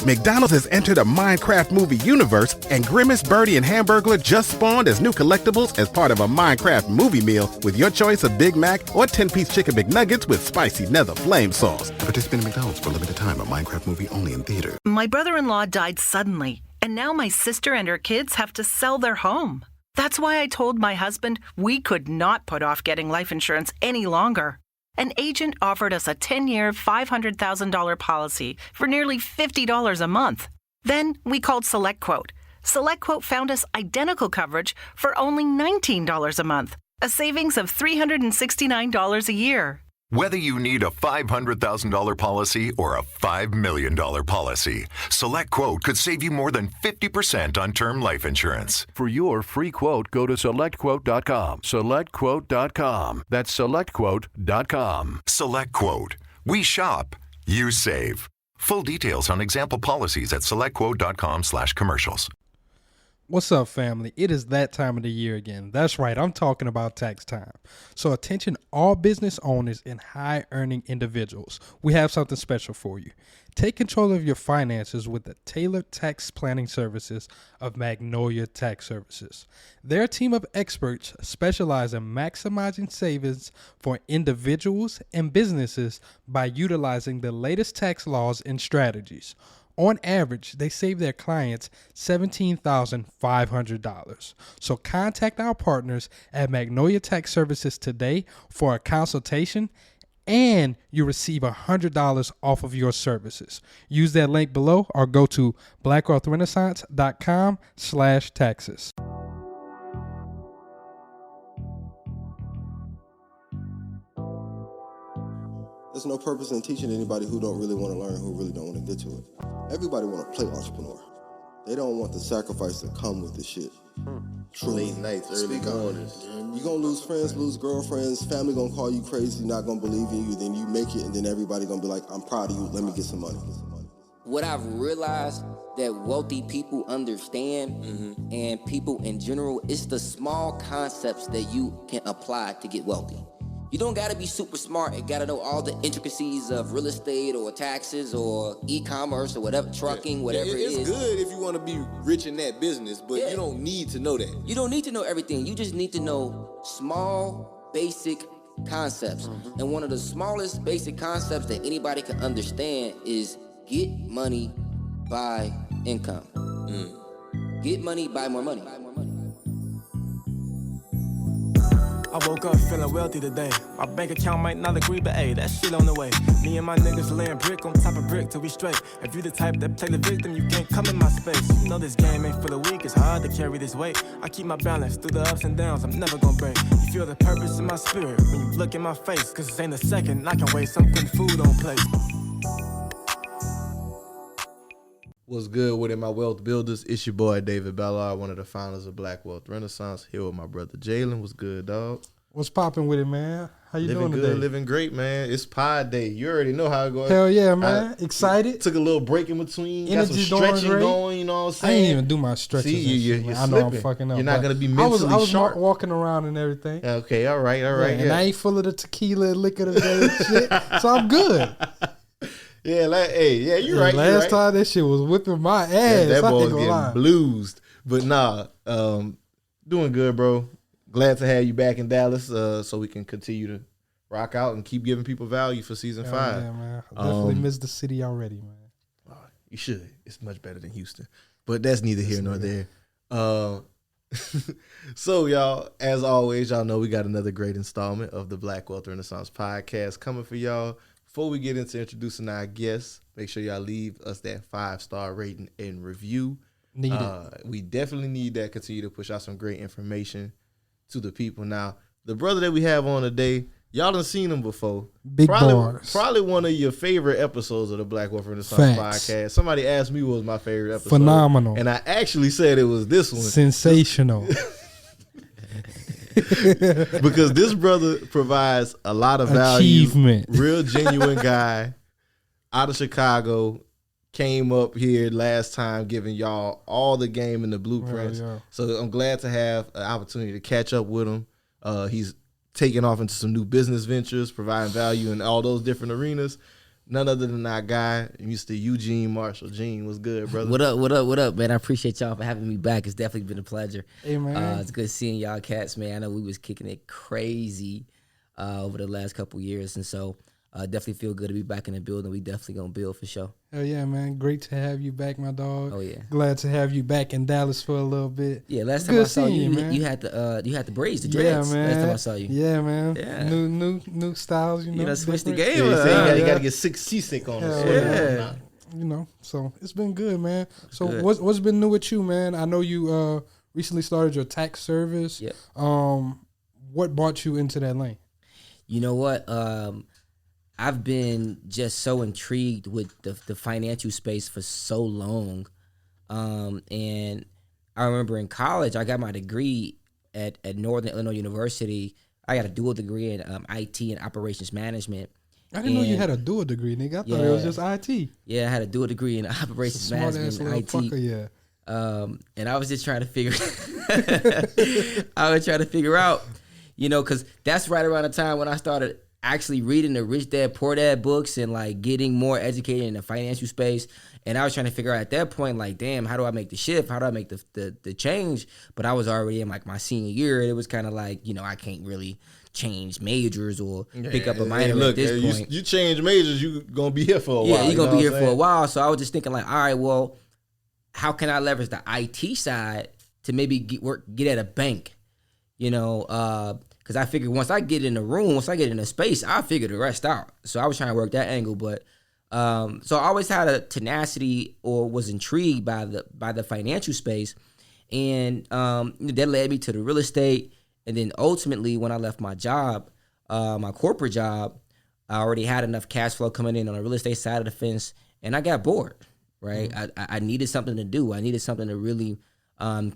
McDonald's has entered a Minecraft movie universe, and Grimace, Birdie, and Hamburglar just spawned as new collectibles as part of a Minecraft movie meal with your choice of Big Mac or 10-piece chicken McNuggets with spicy nether flame sauce. Participate in McDonald's for a limited time. A Minecraft movie only in theater. My brother-in-law died suddenly, and now my sister and her kids have to sell their home. That's why I told my husband we could not put off getting life insurance any longer. An agent offered us a 10-year, $500,000 policy for nearly $50 a month. Then we called SelectQuote. SelectQuote found us identical coverage for only $19 a month, a savings of $369 a year. Whether you need a $500,000 policy or a $5 million policy, SelectQuote could save you more than 50% on term life insurance. For your free quote, go to SelectQuote.com. SelectQuote.com. That's SelectQuote.com. SelectQuote. We shop. You save. Full details on example policies at SelectQuote.com/commercials. What's up, family? It is that time of the year again. That's right, I'm talking about tax time. So attention all business owners and high-earning individuals. We have something special for you. Take control of your finances with the tailored tax planning services of Magnolia Tax Services. Their team of experts specialize in maximizing savings for individuals and businesses by utilizing the latest tax laws and strategies. On average, they save their clients $17,500. So contact our partners at Magnolia Tax Services today for a consultation, and you receive $100 off of your services. Use that link below or go to blackwealthrenaissance.com/taxes. There's no purpose in teaching anybody who don't really want to learn, who really don't want to get to it. Everybody want to play entrepreneur. They don't want the sacrifice that come with this shit. Truly. Late nights, early mornings. You're going to lose friends, lose girlfriends, family going to call you crazy, not going to believe in you, then you make it, and then everybody going to be like, I'm proud of you, let me get some money. What I've realized that wealthy people understand, and people in general, it's the small concepts that you can apply to get wealthy. You don't gotta be super smart and gotta know all the intricacies of real estate or taxes or e-commerce or whatever, trucking, whatever it is. It's good if you wanna be rich in that business, but you don't need to know that. You don't need to know everything. You just need to know small, basic concepts. And one of the smallest basic concepts that anybody can understand is get money, buy income. Get money, buy more money. I woke up feeling wealthy today. My bank account might not agree, but hey, that shit on the way. Me and my niggas laying brick on top of brick till we straight. If you the type that play the victim, you can't come in my space. You know this game ain't for the weak, it's hard to carry this weight. I keep my balance through the ups and downs, I'm never gonna break. You feel the purpose in my spirit when you look in my face. Cause this ain't a second I can waste, I'm putting food on plate. What's good with it, my wealth builders? It's your boy, David Ballard, one of the founders of Black Wealth Renaissance, here with my brother, Jalen. What's good, dog? What's popping with it, man? How you doing today? Living great, man. It's Pod Day. You already know how it goes. Hell yeah, man. Excited. Took a little break in between. Energy got some stretching going, you know what I'm saying? I ain't even do my stretches. See, you're I know I'm fucking up. You're not going to be mentally I was sharp. walking around and everything. Okay, all right. And I ain't full of the tequila and liquor today and shit, so I'm good. Yeah, you're right. Last time that shit was whipping my ass. That boy was getting lie. bluesed. But nah, doing good, bro. Glad to have you back in Dallas so we can continue to rock out and keep giving people value for season 5. Yeah, man. I definitely miss the city already, man. You should. It's much better than Houston. But that's neither here nor there. So, y'all, as always, y'all know we got another great installment of the Black Wealth Renaissance podcast coming for y'all. Before we get into introducing our guests, make sure y'all leave us that 5-star rating and review. Need it. We definitely need that. Continue to push out some great information to the people. Now, the brother that we have on today, y'all done seen him before. Big bars. Probably one of your favorite episodes of the Black Wealth Renaissance podcast. Somebody asked me what was my favorite episode. Phenomenal. And I actually said it was this one. Sensational. Because this brother provides a lot of value. Achievement. Real genuine guy out of Chicago. Came up here last time giving y'all all the game and the blueprints. Yeah. So I'm glad to have an opportunity to catch up with him. He's taking off into some new business ventures, providing value in all those different arenas. none other than our guy, Mr. Eugene Marshall. Gene, what's good, brother? What up, man? I appreciate y'all for having me back. It's definitely been a pleasure. Hey, man. It's good seeing y'all cats, man. I know we was kicking it crazy over the last couple years, and so definitely feel good to be back in the building. We definitely gonna build for sure. Hell yeah, man. Great to have you back, my dog. Oh yeah. Glad to have you back in Dallas for a little bit. Yeah, last time I saw you, man. You had the braids, the dreads. Yeah, man. Last time I saw you. Yeah, man. Yeah. New styles, you know. Switch the different. game. Yeah, you gotta get seasick on us. Yeah. You know, so it's been good, man. So good. what's been new with you, man? I know you recently started your tax service. Yep. What brought you into that lane? You know what? I've been just so intrigued with the financial space for so long. And I remember in college, I got my degree at Northern Illinois University. I got a dual degree in IT and operations management. I didn't know you had a dual degree, nigga. I thought it was just IT. Yeah, I had a dual degree in operations management and IT. Fucker, yeah. And I was just trying to figure out, you know, because that's right around the time when I started actually reading the Rich Dad Poor Dad books and like getting more educated in the financial space. And I was trying to figure out at that point, like, damn, how do I make the shift? How do I make the change? But I was already in like my senior year. It was kind of like, you know, I can't really change majors or pick up a minor at this point. You change majors, you gonna be here for a while. Yeah, you're gonna be here for a while. So I was just thinking like, all right, well, how can I leverage the IT side to maybe get at a bank? You know, because I figured once I get in the room, once I get in the space, I'll figure the rest out. So I was trying to work that angle, but so I always had a tenacity or was intrigued by the financial space, and that led me to the real estate. And then ultimately, when I left my job, my corporate job, I already had enough cash flow coming in on the real estate side of the fence, and I got bored. Right, I needed something to do. I needed something to really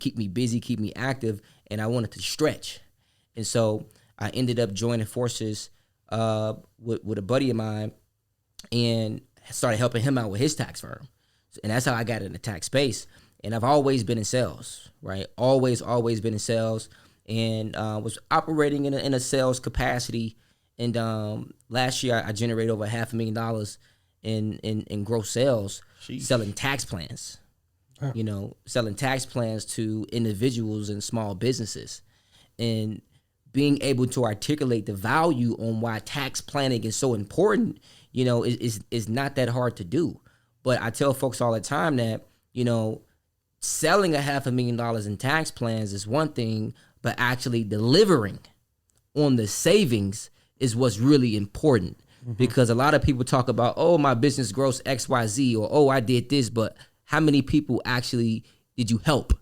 keep me busy, keep me active, and I wanted to stretch. And so I ended up joining forces with a buddy of mine and started helping him out with his tax firm. And that's how I got in the tax space. And I've always been in sales, right? Always been in sales, and was operating in a sales capacity. And last year I generated over $500,000 in gross sales. Jeez. Selling tax plans. Huh. You know, selling tax plans to individuals and small businesses. And being able to articulate the value on why tax planning is so important, you know, is not that hard to do. But I tell folks all the time that, you know, selling $500,000 in tax plans is one thing, but actually delivering on the savings is what's really important. Mm-hmm. Because a lot of people talk about, oh, my business grows XYZ, or, oh, I did this, but how many people actually did you help?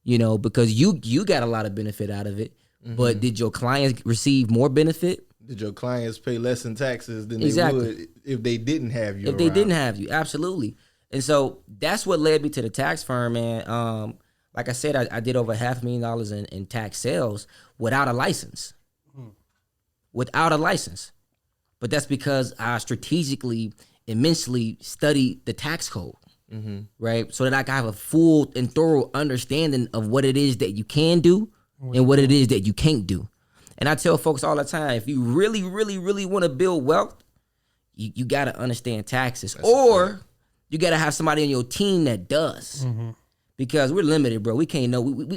You know, because you got a lot of benefit out of it. Mm-hmm. But did your clients receive more benefit? Did your clients pay less in taxes than they would if they didn't have you? They didn't have you, absolutely. And so that's what led me to the tax firm, man. Like I said, I did over $500,000 in tax sales without a license. Without a license. But that's because I strategically, immensely studied the tax code. Mm-hmm. Right? So that I can have a full and thorough understanding of what it is that you can do and what it is that you can't do. And I tell folks all the time, if you really, really, really want to build wealth, you got to understand taxes. Or you got to have somebody on your team that does. Mm-hmm. Because we're limited, bro. We can't know.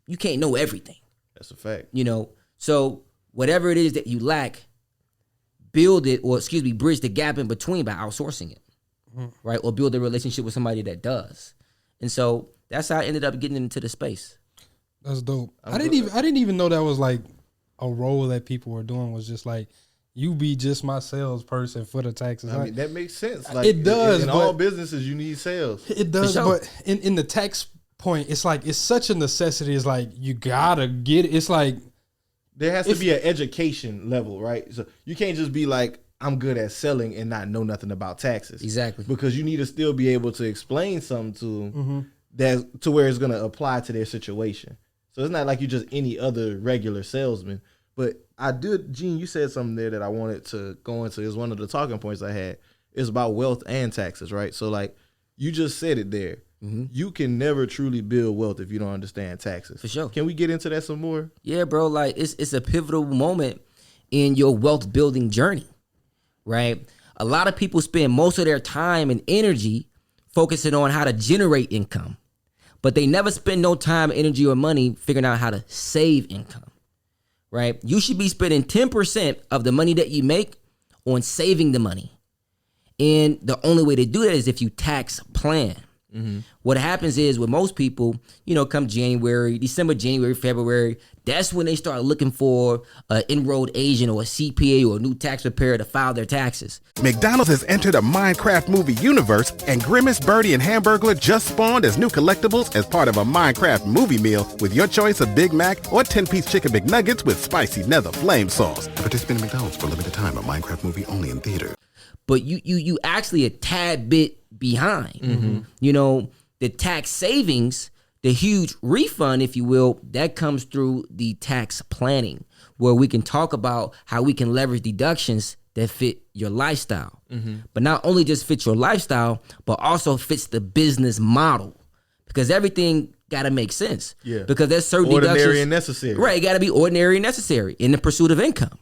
You can't know everything. That's a fact. You know, so whatever it is that you lack, bridge the gap in between by outsourcing it. Mm-hmm. Right? Or build a relationship with somebody that does. And so that's how I ended up getting into the space. That's dope. I didn't even know that was like a role that people were doing, was just like, you be just my salesperson for the taxes. I mean, that makes sense. Like, it does. In all businesses, you need sales. It does, sure. But in the tax point, it's like, it's such a necessity. It's like, you gotta get it. It's like, there has to be an education level, right? So you can't just be like, I'm good at selling and not know nothing about taxes. Exactly. Because you need to still be able to explain something to them that to where it's going to apply to their situation. So it's not like you're just any other regular salesman. But Gene, you said something there that I wanted to go into. It's one of the talking points I had. It's about wealth and taxes, right? So like you just said it there. Mm-hmm. You can never truly build wealth if you don't understand taxes. For sure. Can we get into that some more? Yeah, bro. Like it's a pivotal moment in your wealth building journey, right? a lot of people spend most of their time and energy focusing on how to generate income, but they never spend no time, energy, or money figuring out how to save income, right? You should be spending 10% of the money that you make on saving the money. And the only way to do that is if you tax plan. What happens is with most people, come December, January, February, that's when they start looking for an enrolled agent or a CPA or a new tax preparer to file their taxes. McDonald's has entered a Minecraft movie universe, and Grimace, Birdie, and Hamburglar just spawned as new collectibles as part of a Minecraft movie meal with your choice of Big Mac or 10-piece chicken McNuggets with spicy nether flame sauce. Participate in McDonald's for a limited time. A Minecraft movie only in theater. But you actually a tad bit behind. The tax savings, the huge refund, if you will, that comes through the tax planning, where we can talk about how we can leverage deductions that fit your lifestyle. But not only just fit your lifestyle, but also fits the business model, because everything got to make sense. Yeah. Because there's certain ordinary deductions. And necessary. Right. It got to be ordinary and necessary in the pursuit of income.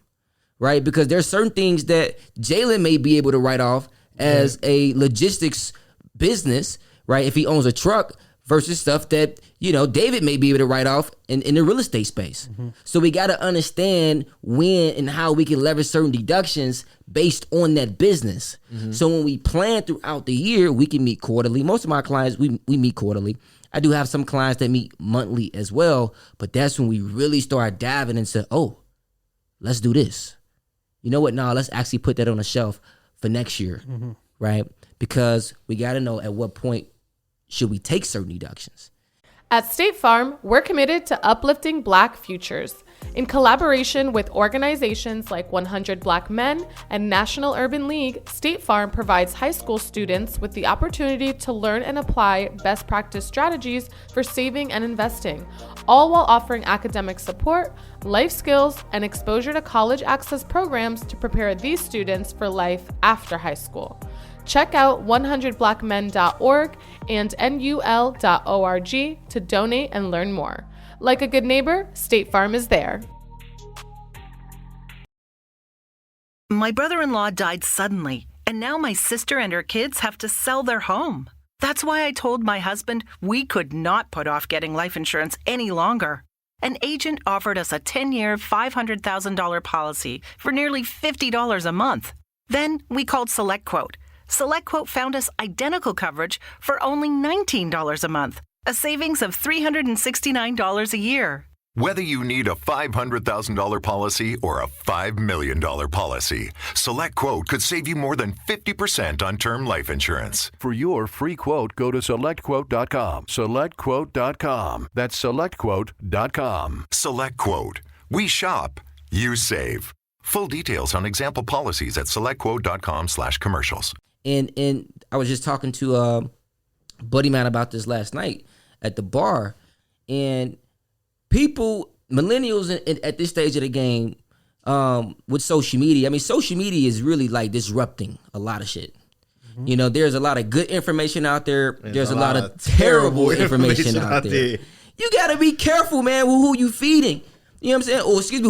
Right. Because there's certain things that Jalen may be able to write off as a logistics business, right? If he owns a truck versus stuff that, David may be able to write off in the real estate space. So we got to understand when and how we can leverage certain deductions based on that business. So when we plan throughout the year, we can meet quarterly. Most of my clients, we meet quarterly. I do have some clients that meet monthly as well, but that's when we really start diving and say, oh, let's do this. You know what? No, let's actually put that on a shelf for next year, right? Because we got to know at what point should we take certain deductions. At State Farm, we're committed to uplifting Black futures. In collaboration with organizations like 100 Black Men and National Urban League, State Farm provides high school students with the opportunity to learn and apply best practice strategies for saving and investing, all while offering academic support, life skills, and exposure to college access programs to prepare these students for life after high school. Check out 100blackmen.org and nul.org to donate and learn more. Like a good neighbor, State Farm is there. My brother-in-law died suddenly, and now my sister and her kids have to sell their home. That's why I told my husband we could not put off getting life insurance any longer. An agent offered us a 10-year, $500,000 policy for nearly $50 a month. Then we called SelectQuote. SelectQuote found us identical coverage for only $19 a month, a savings of $369 a year. Whether you need a $500,000 policy or a $5 million policy, SelectQuote could save you more than 50% on term life insurance. For your free quote, go to SelectQuote.com. SelectQuote.com. That's SelectQuote.com. SelectQuote. We shop, you save. Full details on example policies at SelectQuote.com/commercials. And I was just talking to a buddy man about this last night at the bar, and people, millennials at this stage of the game, with social media, I mean, social media is really like disrupting a lot of shit. There's a lot of good information out there. There's a lot of terrible information out there. You got to be careful, man, with who you feeding. You know what I'm saying? Or excuse me,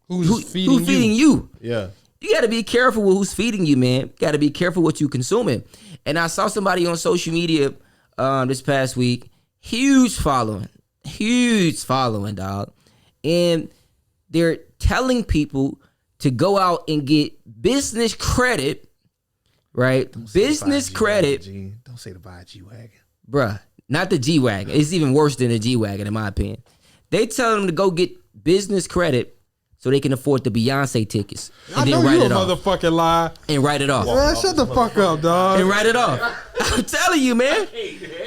who's feeding you. Yeah. You got to be careful with who's feeding you, man. Got to be careful what you consuming. And I saw somebody on social media this past week, huge following, dog. And they're telling people to go out and get business credit, right? Business credit. Don't say the buy G-Wagon. Bruh, not the G-Wagon. It's even worse than the G-Wagon, in my opinion. They tell them to go get business credit so they can afford the Beyonce tickets. And I then know write you it a off. motherfucking lie. And write it off. Man, shut the fuck up, dog. And write it off. I'm telling you, man.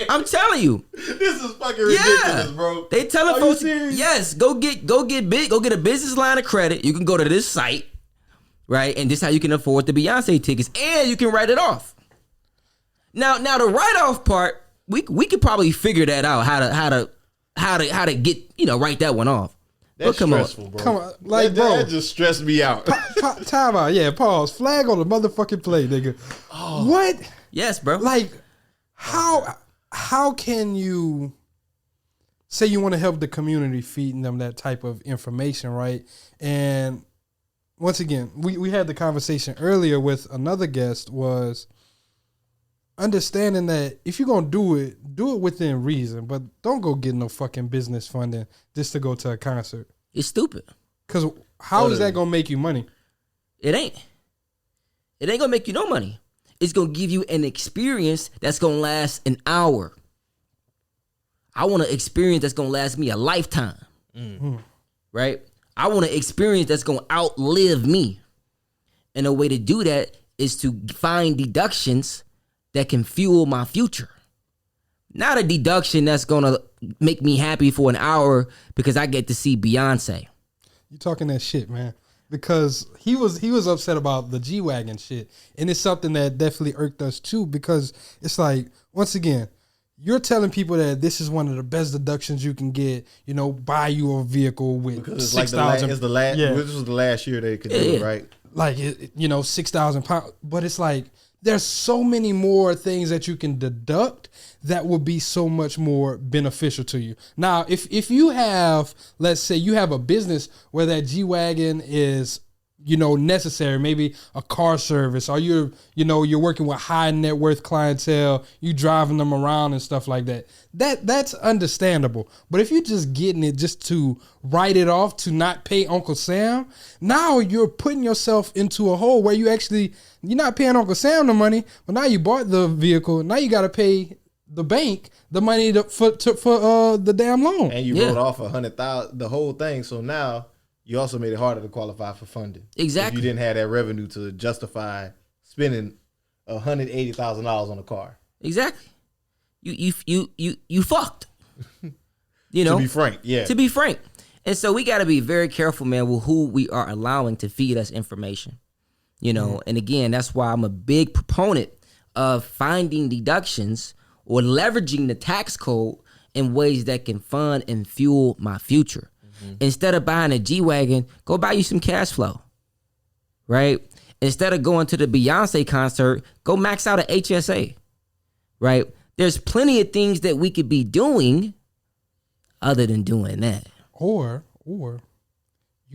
I'm telling you. This is fucking ridiculous, bro. They telling folks, yes, go get a business line of credit. You can go to this site, right? And this is how you can afford the Beyonce tickets, and you can write it off. Now the write off part, we could probably figure that out how to get write that one off. That's stressful, bro. Come on, like, bro. That just stressed me out. Time out. Yeah, pause. Flag on the motherfucking play, nigga. Oh. What? Yes, bro. Like, how can you say you want to help the community feeding them that type of information, right? And once again, we had the conversation earlier with another guest, was understanding that if you're going to do it within reason, but don't go get no fucking business funding just to go to a concert. It's stupid. Because how is that going to make you money? It ain't. It ain't going to make you no money. It's going to give you an experience that's going to last an hour. I want an experience that's going to last me a lifetime. Right? I want an experience that's going to outlive me. And a way to do that is to find deductions that can fuel my future. Not a deduction that's going to make me happy for an hour because I get to see Beyonce. You talking that shit, man. Because he was upset about the G-Wagon shit. And it's something that definitely irked us too, because it's like, once again, you're telling people that this is one of the best deductions you can get, you know, buy you a vehicle with because 6,000. This was the last year they could do it, right? Like, you know, 6,000 pounds. But it's like, there's so many more things that you can deduct that will be so much more beneficial to you. Now, if you have, let's say you have a business where that G-Wagon is, you know, necessary, maybe a car service, or you're working with high net worth clientele, you driving them around and stuff like that. That's understandable. But if you're just getting it just to write it off, to not pay Uncle Sam, now you're putting yourself into a hole where you're not paying Uncle Sam the money, but now you bought the vehicle. Now you got to pay the bank the money for the damn loan. And you wrote off $100,000, the whole thing. So now you also made it harder to qualify for funding. Exactly. If you didn't have that revenue to justify spending $180,000 on a car. Exactly. You fucked. You know, to be frank, yeah. To be frank. And so we got to be very careful, man, with who we are allowing to feed us information. You know, and again, that's why I'm a big proponent of finding deductions or leveraging the tax code in ways that can fund and fuel my future. Instead of buying a G-Wagon, go buy you some cash flow, right? Instead of going to the Beyonce concert, go max out an HSA, right? There's plenty of things that we could be doing other than doing that. Or you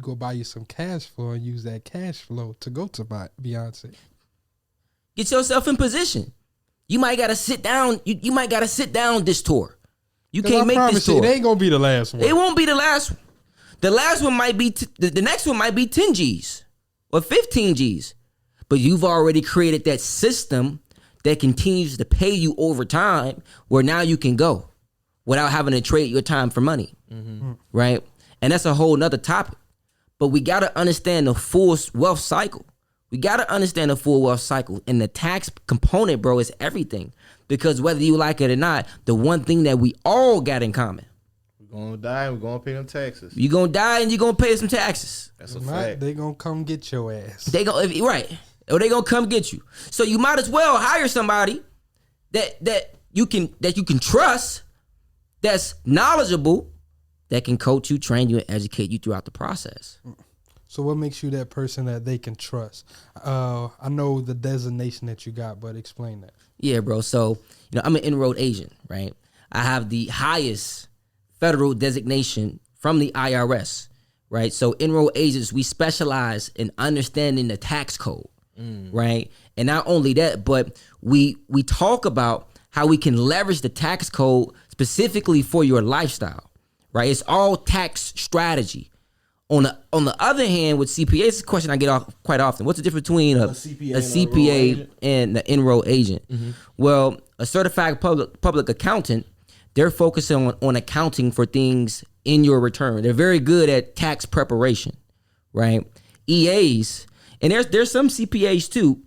go buy you some cash flow and use that cash flow to go to buy Beyonce. Get yourself in position. You might got to sit down. You might got to sit down this tour. You can't make this tour. It ain't going to be the last one. It won't be the last one. The last one might be, the next one might be 10 G's or 15 G's. But you've already created that system that continues to pay you over time where now you can go without having to trade your time for money. Right? And that's a whole nother topic. But we got to understand the full wealth cycle. We got to understand the full wealth cycle. And the tax component, bro, is everything. Because whether you like it or not, the one thing that we all got in common. We're going to die and we're going to pay them taxes. You're going to die and you're going to pay some taxes. That's a fact. They going to come get your ass. Right. Or they going to come get you. So you might as well hire somebody that you can trust, that's knowledgeable, that can coach you, train you, and educate you throughout the process. So what makes you that person that they can trust? I know the designation that you got, but explain that. Yeah, bro. So, I'm an enrolled agent, right? I have the highest federal designation from the IRS, right? So enrolled agents, we specialize in understanding the tax code, right? And not only that, but we talk about how we can leverage the tax code specifically for your lifestyle, right? It's all tax strategy. On the other hand, with CPA, it's a question I get quite often. What's the difference between a CPA and the enrolled agent? Well, a certified public accountant, they're focusing on accounting for things in your return. They're very good at tax preparation, right? EAs, and there's some CPAs too,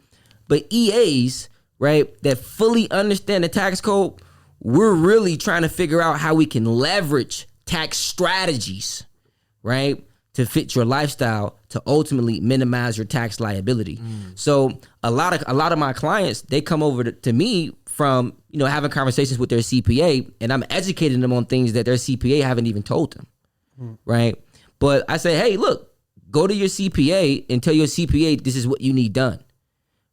but EAs, right, that fully understand the tax code, we're really trying to figure out how we can leverage tax strategies, right, to fit your lifestyle to ultimately minimize your tax liability. So a lot of my clients, they come over to me from, having conversations with their CPA, and I'm educating them on things that their CPA haven't even told them, right? But I say, hey, look, go to your CPA and tell your CPA this is what you need done,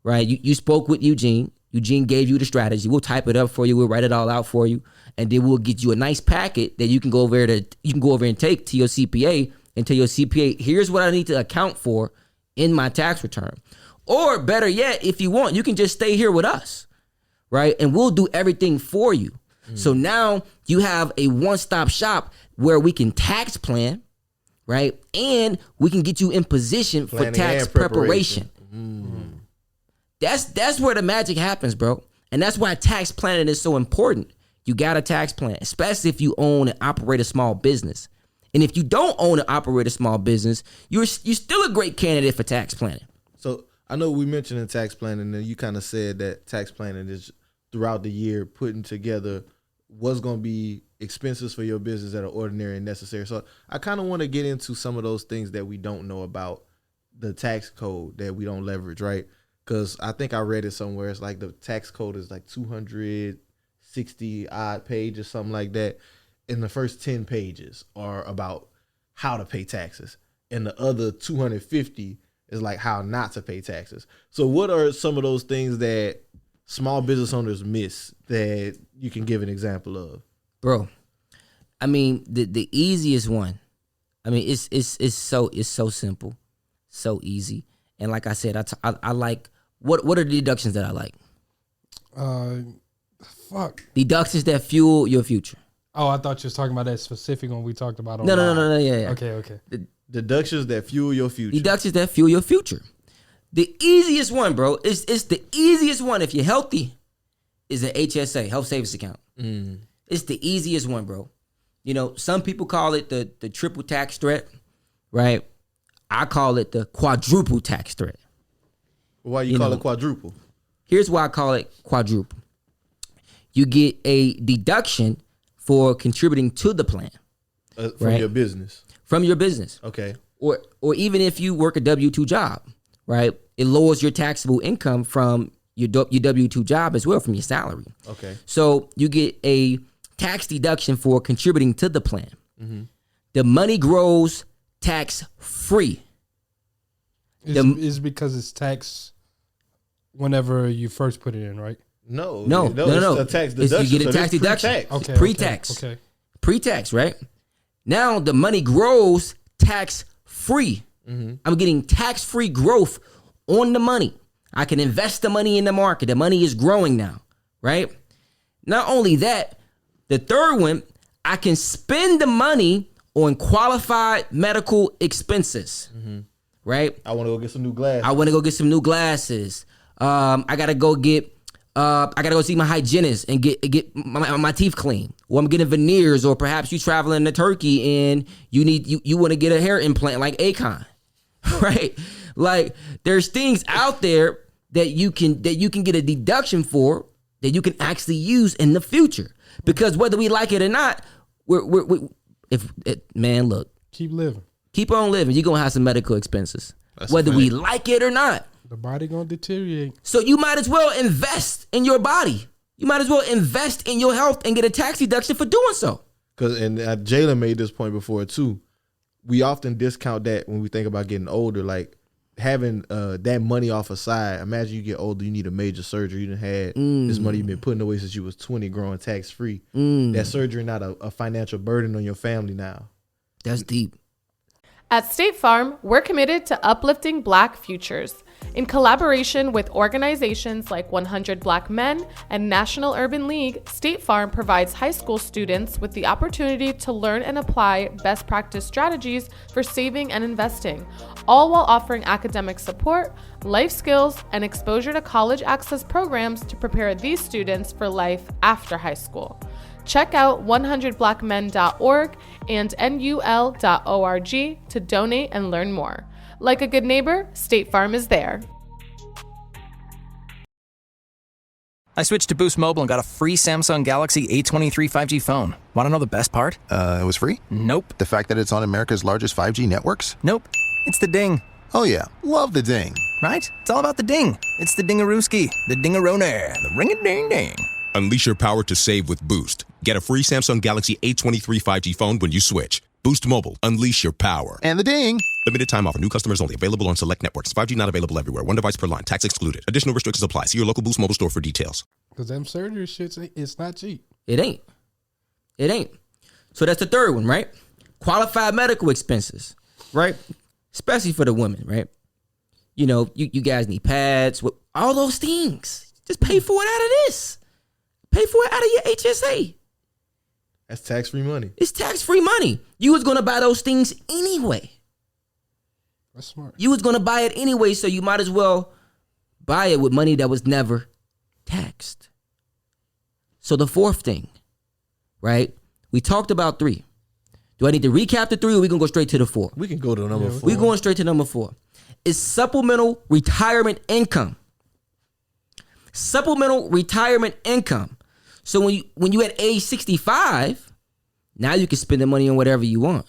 right? You spoke with Eugene. Eugene gave you the strategy. We'll type it up for you. We'll write it all out for you, and then we'll get you a nice packet that you can go over and take to your CPA and tell your CPA, here's what I need to account for in my tax return. Or better yet, if you want, you can just stay here with us, right? And we'll do everything for you. So now you have a one-stop shop where we can tax plan, right? And we can get you in position for tax preparation. That's where the magic happens, bro. And that's why tax planning is so important. You got a tax plan, especially if you own and operate a small business. And if you don't own and operate a small business, you're still a great candidate for tax planning. So I know we mentioned in tax planning, and you kind of said that tax planning is throughout the year putting together what's going to be expenses for your business that are ordinary and necessary. So I kind of want to get into some of those things that we don't know about the tax code that we don't leverage, right? Because I think I read it somewhere. It's like the tax code is like 260 odd pages, something like that. And the first 10 pages are about how to pay taxes. And the other 250 is like how not to pay taxes. So what are some of those things that small business owners miss that you can give an example of? Bro, I mean, the easiest one, I mean, it's so simple, so easy. And like I said, I like, what are the deductions that I like? Deductions that fuel your future. Oh, I thought you was talking about that specific one we talked about. No, yeah. Okay. Deductions that fuel your future. Deductions that fuel your future. The easiest one, bro, it's the easiest one if you're healthy, is an HSA, health savings account. It's the easiest one, bro. You know, some people call it the triple tax threat, right? I call it the quadruple tax threat. Why you call it quadruple? Here's why I call it quadruple. You get a deduction for contributing to the plan. From your business. From your business. Okay. Or even if you work a W-2 job, right? It lowers your taxable income from your W-2 job as well, from your salary. Okay. So you get a tax deduction for contributing to the plan. The money grows tax-free. It's because it's taxed whenever you first put it in, right? No. It's a tax deduction. You get a tax deduction. Okay, It's pre-tax. Okay. Pre-tax, right? Now the money grows tax-free. I'm getting tax-free growth on the money. I can invest the money in the market. The money is growing now, right? Not only that, the third one, I can spend the money on qualified medical expenses, right? I want to go get some new glasses. I gotta go see my hygienist and get my teeth clean. Or I'm getting veneers, or perhaps you traveling to Turkey and you want to get a hair implant like Akon, right? Like there's things out there that you can get a deduction for that you can actually use in the future. Because whether we like it or not, look, keep living. Keep on living. You're gonna have some medical expenses. Whether we like it or not. The body gonna deteriorate. So you might as well invest in your body. You might as well invest in your health and get a tax deduction for doing so. And Jalen made this point before too. We often discount that when we think about getting older, like having that money off aside. Imagine you get older, you need a major surgery. You done had this money you've been putting away since you was 20, growing tax free. That surgery not a financial burden on your family now. That's deep. At State Farm, we're committed to uplifting Black futures. In collaboration with organizations like 100 Black Men and National Urban League, State Farm provides high school students with the opportunity to learn and apply best practice strategies for saving and investing, all while offering academic support, life skills, and exposure to college access programs to prepare these students for life after high school. Check out 100blackmen.org and nul.org to donate and learn more. Like a good neighbor, State Farm is there. I switched to Boost Mobile and got a free Samsung Galaxy A23 5G phone. Want to know the best part? It was free? Nope. The fact that it's on America's largest 5G networks? Nope. It's the ding. Oh yeah, love the ding. Right? It's all about the ding. It's the dingarooski, the dingaroner, the ring-a-ding-ding. Unleash your power to save with Boost. Get a free Samsung Galaxy A23 5G phone when you switch. Boost Mobile. Unleash your power. And the ding. Limited time offer. New customers only. Available on select networks. 5G not available everywhere. One device per line. Tax excluded. Additional restrictions apply. See your local Boost Mobile store for details. Because them surgery shits, it's not cheap. It ain't. So that's the third one, right? Qualified medical expenses, right? Especially for the women, right? You know, you guys need pads, all those things. Just pay for it out of this. Pay for it out of your HSA. That's tax-free money. It's tax-free money. You was going to buy those things anyway. That's smart. You was going to buy it anyway, so you might as well buy it with money that was never taxed. So the fourth thing, right? We talked about 3. Do I need to recap the 3 or we can go straight to the 4? We can go to number 4. We're going straight to number 4. It's supplemental retirement income. Supplemental retirement income. So when you at age 65, now you can spend the money on whatever you want.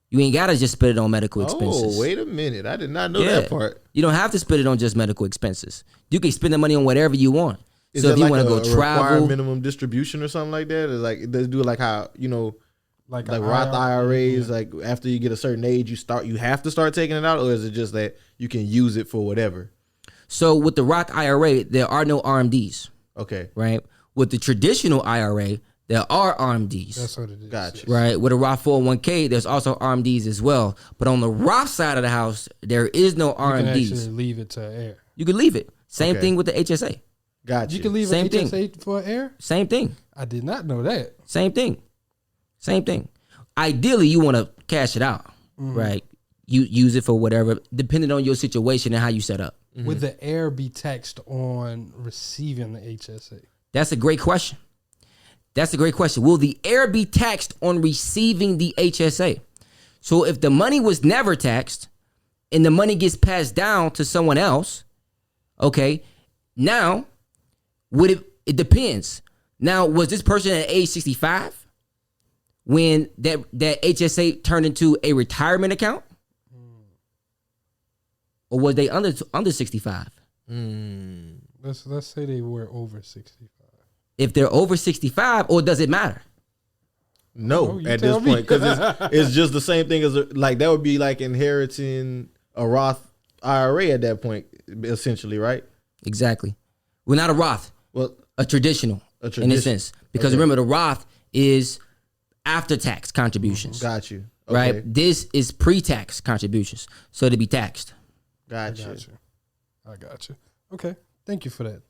You ain't got to just spend it on medical expenses. Oh, wait a minute. I did not know that part. You don't have to spend it on just medical expenses. You can spend the money on whatever you want. Is so that if you like want to go travel, required minimum distribution or something like that? Or like does it do it like how, you know, like Roth IRAs, like after you get a certain age, you have to start taking it out, or is it just that you can use it for whatever? So with the Roth IRA, there are no RMDs. Okay. Right? With the traditional IRA, there are RMDs. That's what it is. Gotcha. Right? With a Roth 401k, there's also RMDs as well. But on the Roth side of the house, there is no RMDs. You can actually leave it to air. You can leave it. Same thing with the HSA. Gotcha. You can leave Same an thing. HSA for air? Same thing. I did not know that. Same thing. Same thing. Ideally, you want to cash it out, right? You use it for whatever, depending on your situation and how you set up. Would the heir be taxed on receiving the HSA? That's a great question. That's a great question. Will the heir be taxed on receiving the HSA? So if the money was never taxed and the money gets passed down to someone else, okay, now it depends. Now, was this person at age 65 when that HSA turned into a retirement account? Or was they under 65? Let's say they were over 65. If they're over 65, or does it matter? No, at this point, because it's just the same thing as like that would be like inheriting a Roth IRA at that point, essentially, right? Exactly. Well, not a Roth. Well, a traditional in a sense, because remember the Roth is after tax contributions. Got you. Okay. Right. This is pre-tax contributions, so to be taxed. Gotcha. I got you. Okay. Thank you for that.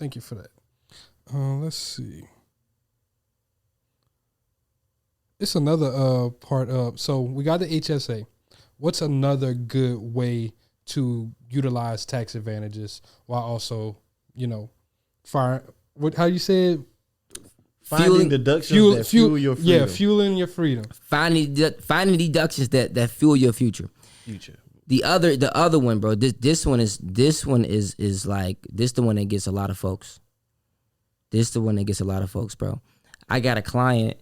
Let's see. It's another part of, so we got the HSA. What's another good way to utilize tax advantages while also, how you said? Finding deductions that fuel your freedom. Yeah, fueling your freedom. Finding deductions that fuel your future. The other one, bro. This one is like this the one that gets a lot of folks. This the one that gets a lot of folks, bro. I got a client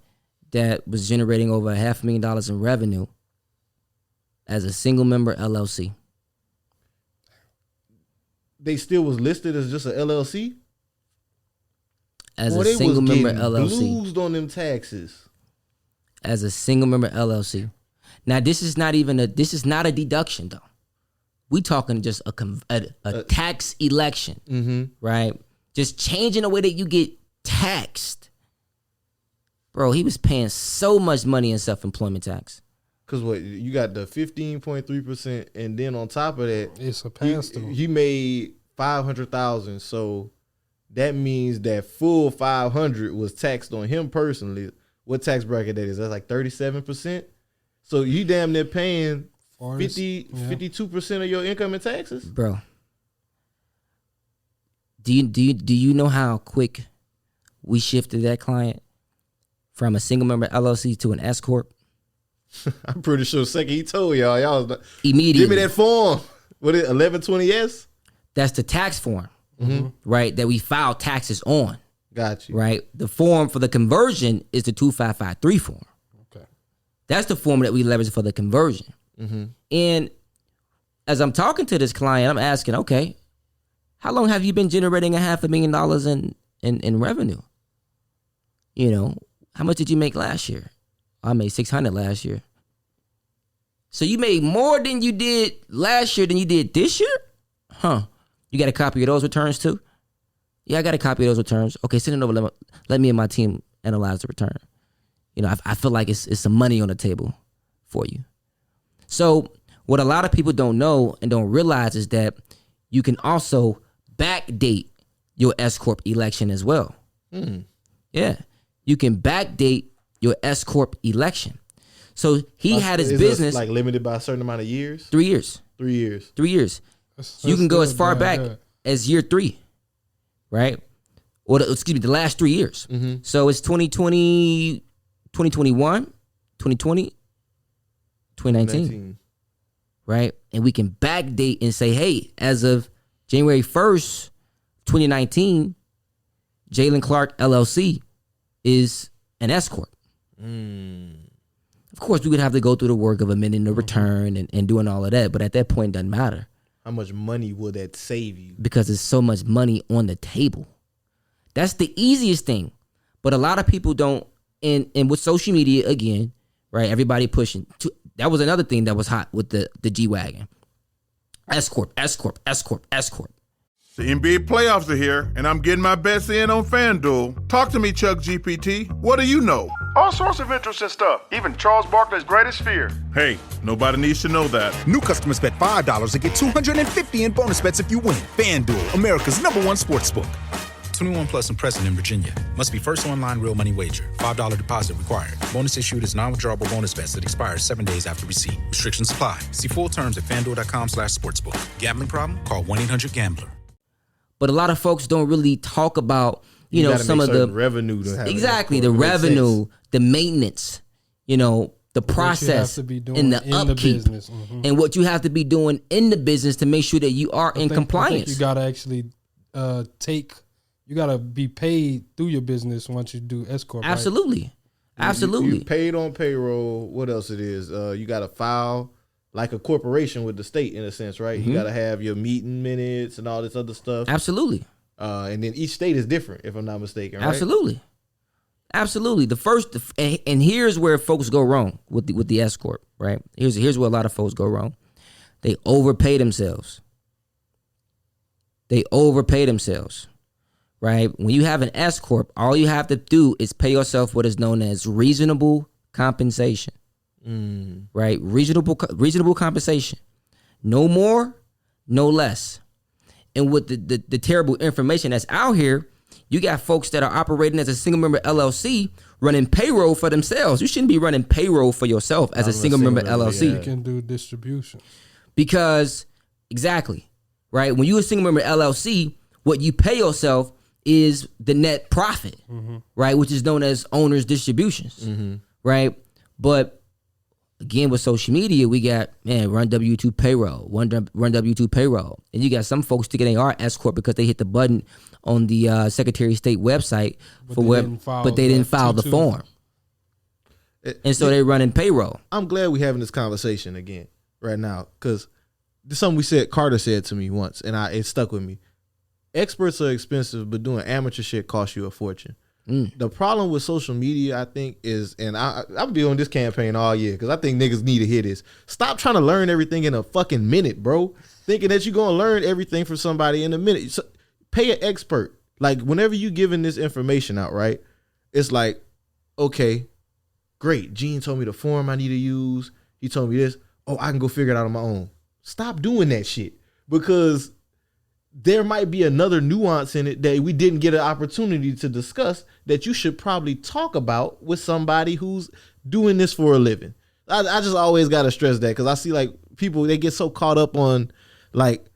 that was generating over $500,000 in revenue as a single member LLC. They still was listed as just a LLC? As a single member LLC. Bluesed on them taxes. As a single member LLC. Now this is not a deduction though. We talking just a tax election, right? Just changing the way that you get taxed. Bro, he was paying so much money in self-employment tax. Cause what you got the 15.3%, and then on top of that, it's a pass through. He made $500,000, so that means that full 500 was taxed on him personally. What tax bracket that is? That's like 37%. So you damn near paying 52% of your income in taxes, bro. Do you know how quick we shifted that client from a single member LLC to an S corp? I'm pretty sure the second he told y'all was immediately. Give me that form. What is it, 1120S? That's the tax form, right? That we file taxes on. Got you. Right. The form for the conversion is the 2553 form. Okay. That's the form that we leverage for the conversion. And as I'm talking to this client, I'm asking, okay, how long have you been generating $500,000 in revenue? How much did you make last year? I made $600 last year. So you made more than you did last year than you did this year? Huh. You got a copy of those returns too? Yeah, I got a copy of those returns. Okay, send it over. Let me and my team analyze the return. I feel like it's some money on the table for you. So What a lot of people don't know and don't realize is that you can also backdate your S-Corp election as well. Yeah. You can backdate your S-Corp election. So he had his business. Like limited by a certain amount of years? 3 years. 3 years. 3 years. You can go as far back as year 3, right? Or the last 3 years. So it's 2020, 2021, 2020, 2019. Right? And we can backdate and say, hey, as of January 1st, 2019, Jalen Clark LLC is an S-Corp. Of course, we would have to go through the work of amending the return and doing all of that. But at that point, it doesn't matter. How much money will that save you? Because there's so much money on the table. That's the easiest thing. But a lot of people don't. And with social media, again, right, everybody pushing. That was another thing that was hot with the G-Wagon. S-Corp, S-Corp, S-Corp, S-Corp. The NBA playoffs are here, and I'm getting my bets in on FanDuel. Talk to me, Chuck GPT. What do you know? All sorts of interesting stuff, even Charles Barkley's greatest fear. Hey, nobody needs to know that. New customers bet $5 and get $250 in bonus bets if you win. FanDuel, America's #1 sportsbook. 21 plus and present in Virginia. Must be first online real money wager. $5 deposit required. Bonus issued is non-withdrawable bonus bets that expires 7 days after receipt. Restrictions apply. See full terms at FanDuel.com/sportsbook. Gambling problem? Call 1-800-GAMBLER. But a lot of folks don't really talk about, you know, some of the revenue to have exactly the revenue, the maintenance, you know, the process and the upkeep, and what you have to be doing in the business to make sure that you are in compliance. I think you gotta actually you gotta be paid through your business once you do S-Corp. Absolutely, right? absolutely. You paid on payroll. What else it is? You gotta file like a corporation with the state in a sense, right? You got to have your meeting minutes and all this other stuff. Absolutely. And then each state is different, if I'm not mistaken, right? Absolutely. Absolutely. The first, and here's where folks go wrong with the S-Corp, right? Here's where a lot of folks go wrong. They overpay themselves. Right? When you have an S-Corp, all you have to do is pay yourself what is known as reasonable compensation. Right? Reasonable compensation. No more, no less. And with the terrible information that's out here, you got folks that are operating as a single member LLC running payroll for themselves. You shouldn't be running payroll for yourself as a single member LLC. You can do distribution. Because, exactly, right? When you're a single member LLC, what you pay yourself is the net profit, right? Which is known as owner's distributions, right? But again, with social media, we got, run W-2 payroll, run W-2 payroll. And you got some folks thinking they are S-Corp because they hit the button on the Secretary of State website but they didn't file the form. And so they're running payroll. I'm glad we're having this conversation again right now because this is something Carter said to me once, and it stuck with me. Experts are expensive, but doing amateur shit costs you a fortune. The problem with social media, I think, is, and I'll be on this campaign all year because I think niggas need to hear this. Stop trying to learn everything in a fucking minute, bro. Thinking that you're going to learn everything from somebody in a minute. So, pay an expert. Like, whenever you giving this information out, right, it's like, okay, great. Gene told me the form I need to use. He told me this. Oh, I can go figure it out on my own. Stop doing that shit because there might be another nuance in it that we didn't get an opportunity to discuss that you should probably talk about with somebody who's doing this for a living. I just always got to stress that because I see like people, they get so caught up on like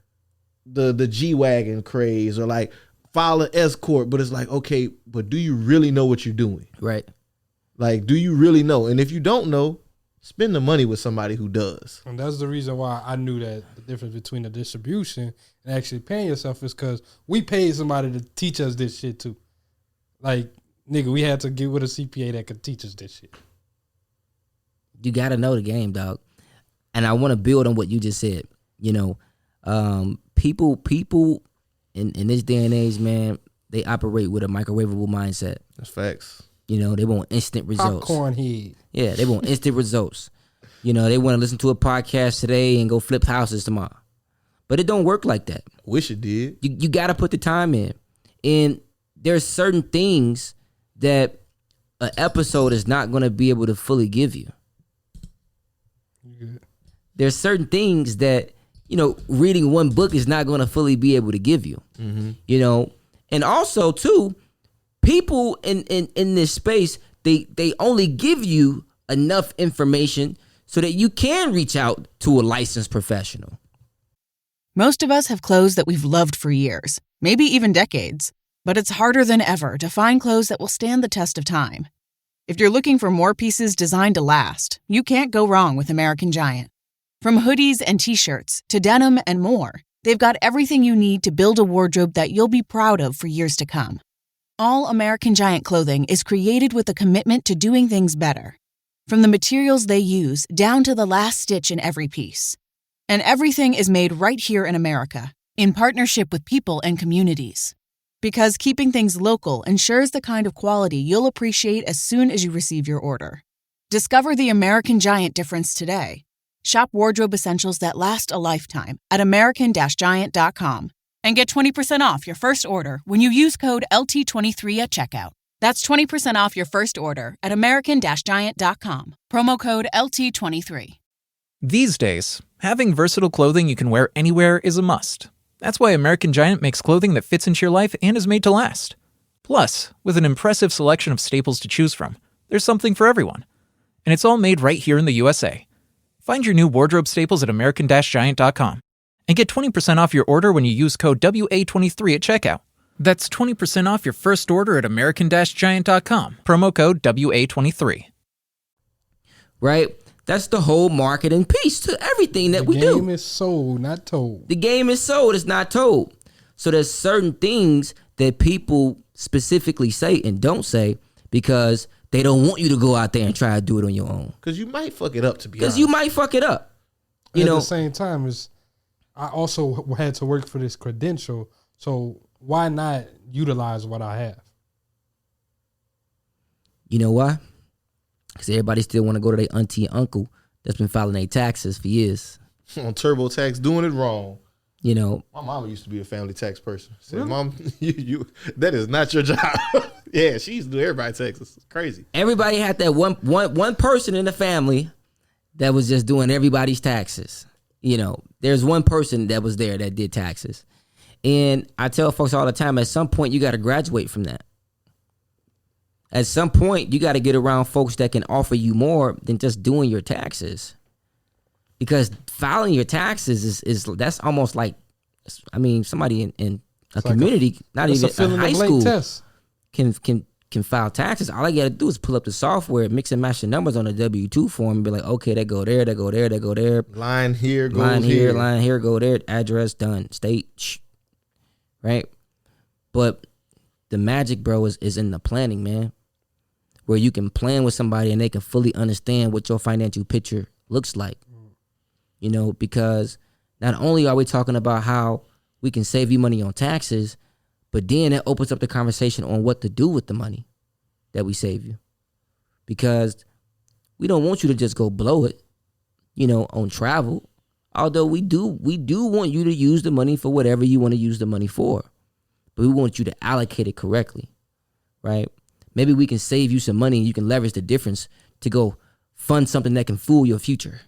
the G-Wagon craze or like file an S-Corp, but it's like, okay, but do you really know what you're doing? Right. Like, do you really know? And if you don't know, spend the money with somebody who does. And that's the reason why I knew that the difference between the distribution and actually paying yourself is because we paid somebody to teach us this shit too. Like, nigga, we had to get with a CPA that could teach us this shit. You got to know the game, dog. And I want to build on what you just said. You know, people in this day and age, man, they operate with a microwavable mindset. That's facts. You know, they want instant results. Popcorn head. Yeah, they want instant results. You know, they want to listen to a podcast today and go flip houses tomorrow. But it don't work like that. Wish it did. You got to put the time in. And there's certain things that an episode is not going to be able to fully give you. there's certain things that, you know, reading one book is not going to fully be able to give you, you know. And also, too, people in this space, they only give you enough information so that you can reach out to a licensed professional. Most of us have clothes that we've loved for years, maybe even decades, but it's harder than ever to find clothes that will stand the test of time. If you're looking for more pieces designed to last, you can't go wrong with American Giant. From hoodies and t-shirts to denim and more, they've got everything you need to build a wardrobe that you'll be proud of for years to come. All American Giant clothing is created with a commitment to doing things better. From the materials they use down to the last stitch in every piece. And everything is made right here in America, in partnership with people and communities. Because keeping things local ensures the kind of quality you'll appreciate as soon as you receive your order. Discover the American Giant difference today. Shop wardrobe essentials that last a lifetime at American-Giant.com and get 20% off your first order when you use code LT23 at checkout. That's 20% off your first order at American-Giant.com. Promo code LT23. These days, having versatile clothing you can wear anywhere is a must. That's why American Giant makes clothing that fits into your life and is made to last. Plus, with an impressive selection of staples to choose from, there's something for everyone. And it's all made right here in the USA. Find your new wardrobe staples at American-Giant.com and get 20% off your order when you use code WA23 at checkout. That's 20% off your first order at American-Giant.com. Promo code WA23. Right? That's the whole marketing piece to everything that we do. The game is sold, not told. The game is sold, it's not told. So there's certain things that people specifically say and don't say because they don't want you to go out there and try to do it on your own. Because you might fuck it up, to be honest. Because you might fuck it up. At the same time, I also had to work for this credential, so why not utilize what I have? You know why? Because everybody still want to go to their auntie and uncle that's been filing their taxes for years. On TurboTax, doing it wrong. You know. My mama used to be a family tax person. Said, really? Mom, you that is not your job. Yeah, she used to do everybody's taxes. It's crazy. Everybody had that one person in the family that was just doing everybody's taxes. You know, there's one person that was there that did taxes. And I tell folks all the time, at some point, you got to graduate from that. At some point, you got to get around folks that can offer you more than just doing your taxes. Because filing your taxes is that's almost like, I mean, somebody in a community, not even a high school, can file taxes. All I got to do is pull up the software, mix and match the numbers on a W-2 form, and be like, okay, that go there, that go there, that go there. Line here, goes line here, here. line here, go there. Address done. State, right? But the magic, bro, is in the planning, man. Where you can plan with somebody and they can fully understand what your financial picture looks like. You know, because not only are we talking about how we can save you money on taxes, but then it opens up the conversation on what to do with the money that we save you. Because we don't want you to just go blow it, you know, on travel. Although we do want you to use the money for whatever you want to use the money for. But we want you to allocate it correctly, right? Maybe we can save you some money and you can leverage the difference to go fund something that can fuel your future,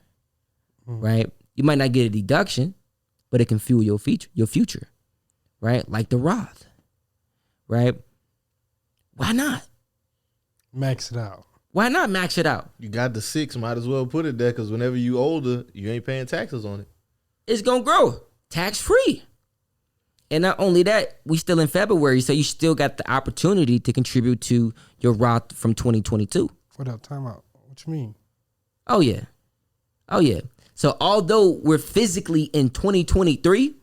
right? You might not get a deduction, but it can fuel your future, right? Like the Roth, right? Why not? Max it out. Why not max it out? You got the 6, might as well put it there because whenever you older, you ain't paying taxes on it. It's going to grow tax-free. And not only that, we still in February, so you still got the opportunity to contribute to your Roth from 2022. What up? Time out. What you mean? Oh, yeah. So although we're physically in 2023,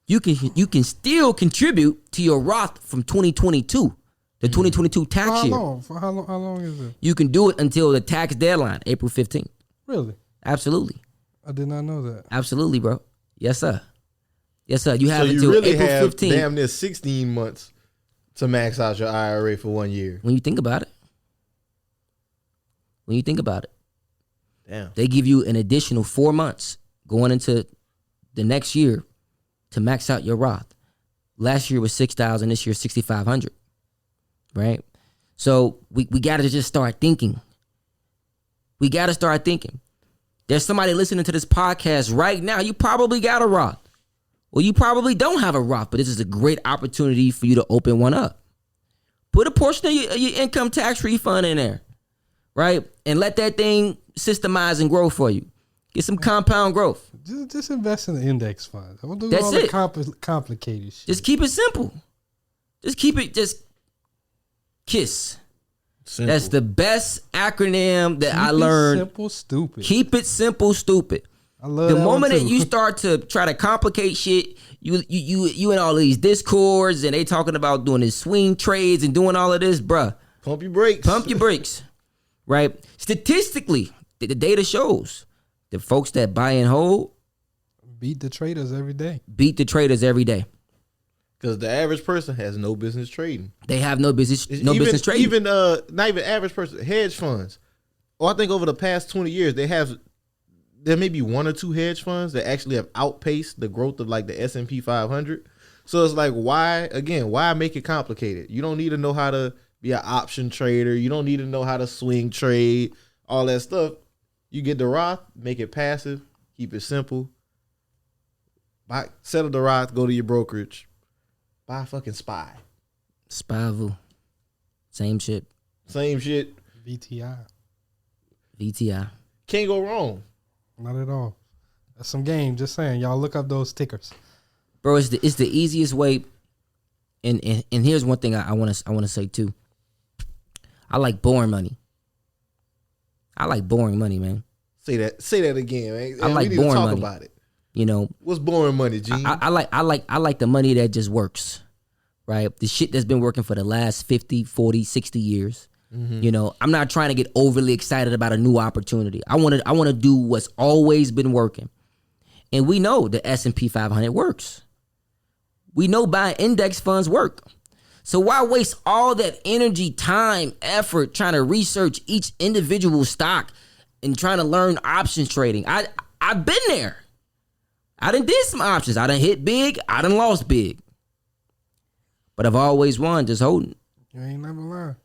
you can still contribute to your Roth from 2022, the 2022 tax year. For how long is it? You can do it until the tax deadline, April 15th. Really? Absolutely. I did not know that. Absolutely, bro. Yes, sir. Yes, sir. You have so until you really April have 15th. Damn near 16 months to max out your IRA for 1 year. When you think about it. Damn. They give you an additional 4 months going into the next year to max out your Roth. Last year was $6,000. This year $6,500. Right? So we got to just start thinking. There's There's somebody listening to this podcast right now. You probably got a Roth. Or you probably don't have a Roth, but this is a great opportunity for you to open one up. Put a portion of your income tax refund in there, right? And let that thing systemize and grow for you. Get some compound growth. Just invest in the index fund. Don't do That's all it. the complicated shit. Just keep it simple. Just keep it, just KISS. Simple. That's the best acronym that I learned. Simple, stupid. Keep it simple, stupid. I love the that moment one that too. you start to try to complicate shit, you in all these discords and they talking about doing this swing trades and doing all of this, bruh. Pump your brakes. Pump your brakes. Right? Statistically, the data shows the folks that buy and hold beat the traders every day. Beat the traders every day. Because the average person has no business trading. They have no business business trading. Even not even average person, hedge funds. Oh, I think over the past 20 years, there may be one or two hedge funds that actually have outpaced the growth of like the S&P 500. So it's like, why make it complicated? You don't need to know how to be an option trader. You don't need to know how to swing trade, all that stuff. You get the Roth, make it passive, keep it simple. Settle the Roth, go to your brokerage, buy a fucking SPY. SPY-vu. Same shit. VTI. Can't go wrong. Not at all. That's some game. Just saying, y'all look up those tickers, bro. It's the easiest way. And here's one thing I want to say too. I like boring money. I like boring money, man. Say that again, man. I like we need boring to talk money. about it. You know, what's boring money, Gene? I like the money that just works, right? The shit that's been working for the last 50, 40, 60 years. Mm-hmm. You know, I'm not trying to get overly excited about a new opportunity. I want to do what's always been working. And we know the S&P 500 works. We know buying index funds work. So why waste all that energy, time, effort trying to research each individual stock and trying to learn options trading? I've been there. I done did some options. I done hit big. I done lost big. But I've always won just holding. You ain't never lying.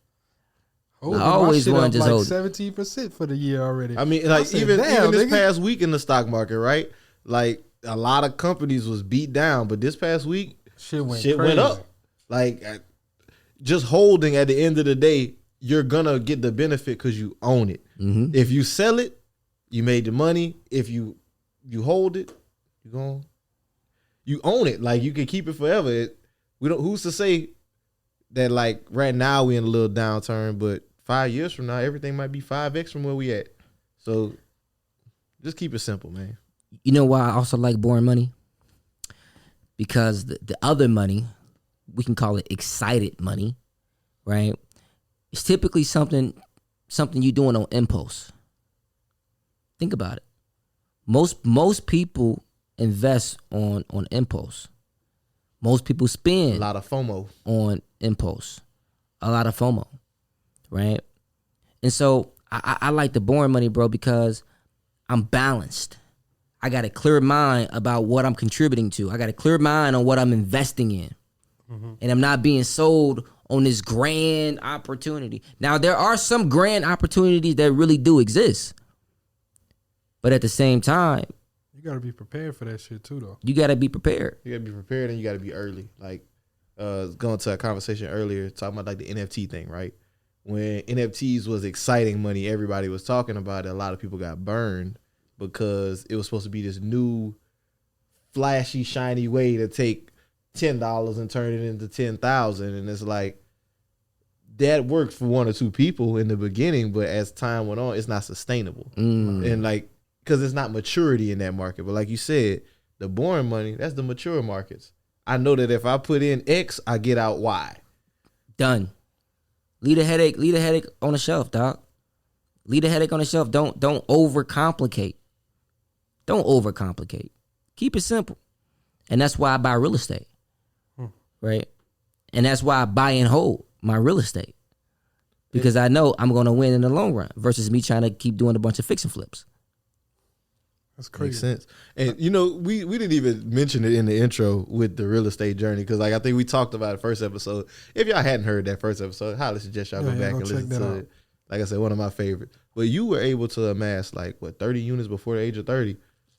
I always won just holding. 17% for the year already. I mean, like even this past week in the stock market, right? Like a lot of companies was beat down, but this past week, shit went up. Like just holding at the end of the day, you're gonna get the benefit because you own it. Mm-hmm. If you sell it, you made the money. If you hold it, you own it. Like you can keep it forever. Who's to say that like right now we in a little downturn, but 5 years from now everything might be 5x from where we at. So just keep it simple, man. You know why I also like boring money? Because the other money, we can call it excited money, right? It's typically something you're doing on impulse. Think about it. Most people invest on impulse. Most people spend a lot of FOMO on impulse. A lot of FOMO, right? And so I like the boring money, bro, because I'm balanced. I got a clear mind about what I'm contributing to. I got a clear mind on what I'm investing in. Mm-hmm. And I'm not being sold on this grand opportunity. Now, there are some grand opportunities that really do exist. But at the same time, you got to be prepared for that shit too, though. You got to be prepared. You got to be prepared and you got to be early. Like going to a conversation earlier, talking about like the NFT thing, right? When NFTs was exciting money, everybody was talking about it. A lot of people got burned because it was supposed to be this new flashy, shiny way to take $10 and turn it into 10,000. And it's like, that worked for one or two people in the beginning, but as time went on, it's not sustainable. And like, because it's not maturity in that market. But like you said, the boring money, that's the mature markets. I know that if I put in X, I get out Y. Done. Leave the headache on the shelf, dog. Leave the headache on the shelf. Don't overcomplicate. Don't overcomplicate. Keep it simple. And that's why I buy real estate. Right? And that's why I buy and hold my real estate. Because I know I'm going to win in the long run versus me trying to keep doing a bunch of fix and flips. That's crazy. Makes sense. And you know, we didn't even mention it in the intro with the real estate journey because like I think we talked about it first episode. If y'all hadn't heard that first episode, I highly suggest y'all go back and listen to it. like I said, one of my favorites. But you were able to amass 30 units before the age of 30,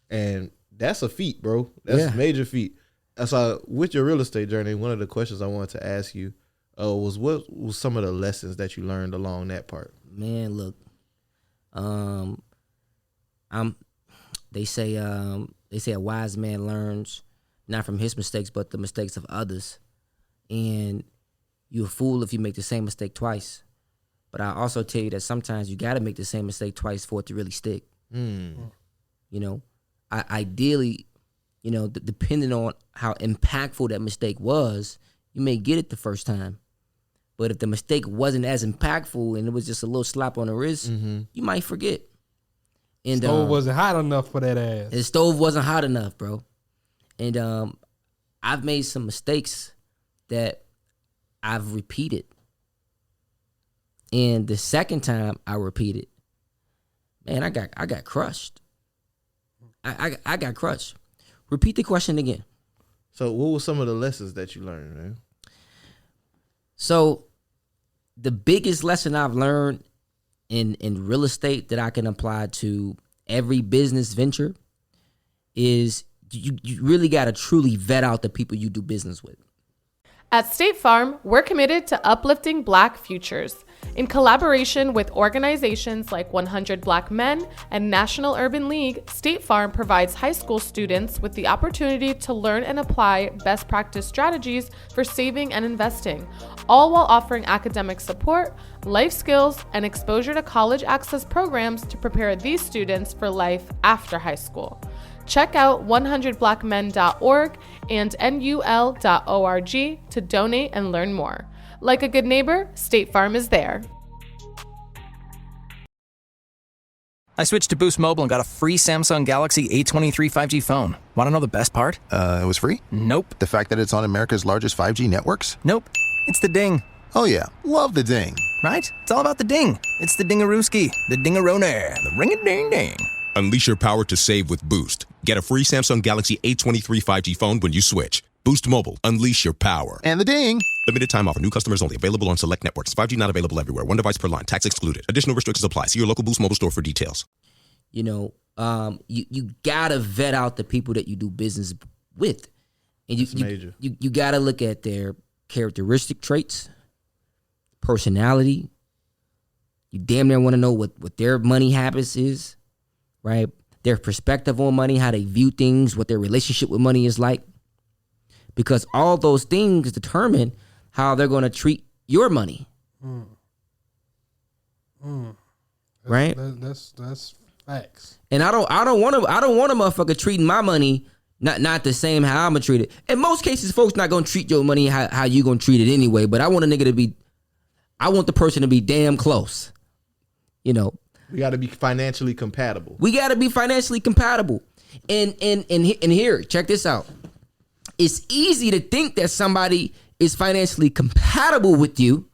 and that's a feat, bro. That's a major feat. So with your real estate journey, one of the questions I wanted to ask you was what was some of the lessons that you learned along that part? Man, look, they say a wise man learns not from his mistakes but the mistakes of others, and you're a fool if you make the same mistake twice. But I also tell you that sometimes you got to make the same mistake twice for it to really stick. You know, ideally, you know, depending on how impactful that mistake was, you may get it the first time. But if the mistake wasn't as impactful and it was just a little slap on the wrist, you might forget. And stove wasn't hot enough for that ass. The stove wasn't hot enough, bro. And I've made some mistakes that I've repeated. And the second time I repeated, man, I got crushed. I got crushed. Repeat the question again. So what were some of the lessons that you learned, man? So the biggest lesson I've learned in real estate that I can apply to every business venture is you really got to truly vet out the people you do business with. At State Farm, we're committed to uplifting Black futures. In collaboration with organizations like 100 Black Men and National Urban League, State Farm provides high school students with the opportunity to learn and apply best practice strategies for saving and investing, all while offering academic support, life skills, and exposure to college access programs to prepare these students for life after high school. Check out 100blackmen.org and nul.org to donate and learn more. Like a good neighbor, State Farm is there. I switched to Boost Mobile and got a free Samsung Galaxy A23 5G phone. Want to know the best part? It was free? Nope. The fact that it's on America's largest 5G networks? Nope. It's the ding. Oh yeah, love the ding. Right? It's all about the ding. It's the dingarooski, the dingaroner, the ring-a-ding-ding. Unleash your power to save with Boost. Get a free Samsung Galaxy A23 5G phone when you switch. Boost Mobile. Unleash your power. And the ding. Limited time offer. New customers only. Available on select networks. 5G not available everywhere. One device per line. Tax excluded. Additional restrictions apply. See your local Boost Mobile store for details. You know, you gotta vet out the people that you do business with, and you gotta look at their characteristic traits, personality. You damn near want to know what their money habits is, right? Their perspective on money, how they view things, what their relationship with money is like. Because all those things determine how they're going to treat your money. Right? That's facts. And I don't want a motherfucker treating my money not the same how I'm gonna treat it. In most cases, folks not gonna treat your money how you gonna treat it anyway. But I want the person to be damn close. You know. We got to be financially compatible. And here, check this out. It's easy to think that somebody is financially compatible with you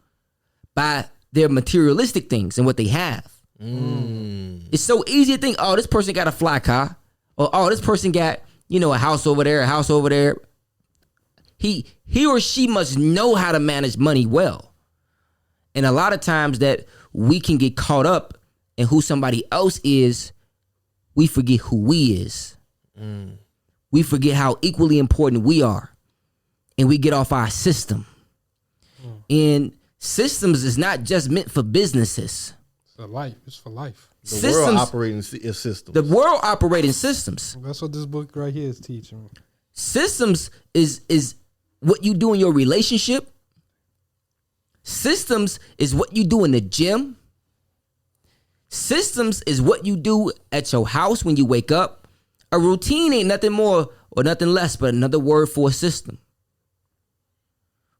by their materialistic things and what they have. It's so easy to think, oh, this person got a fly car, or oh, this person got, a house over there, He or she must know how to manage money well. And a lot of times that we can get caught up in who somebody else is, we forget who we is. We forget how equally important we are. And we get off our system. And systems is not just meant for businesses. It's for life. The world operating systems. The world operating systems. That's what this book right here is teaching. Systems is what you do in your relationship. Systems is what you do in the gym. Systems is what you do at your house when you wake up. A routine ain't nothing more or nothing less but another word for a system.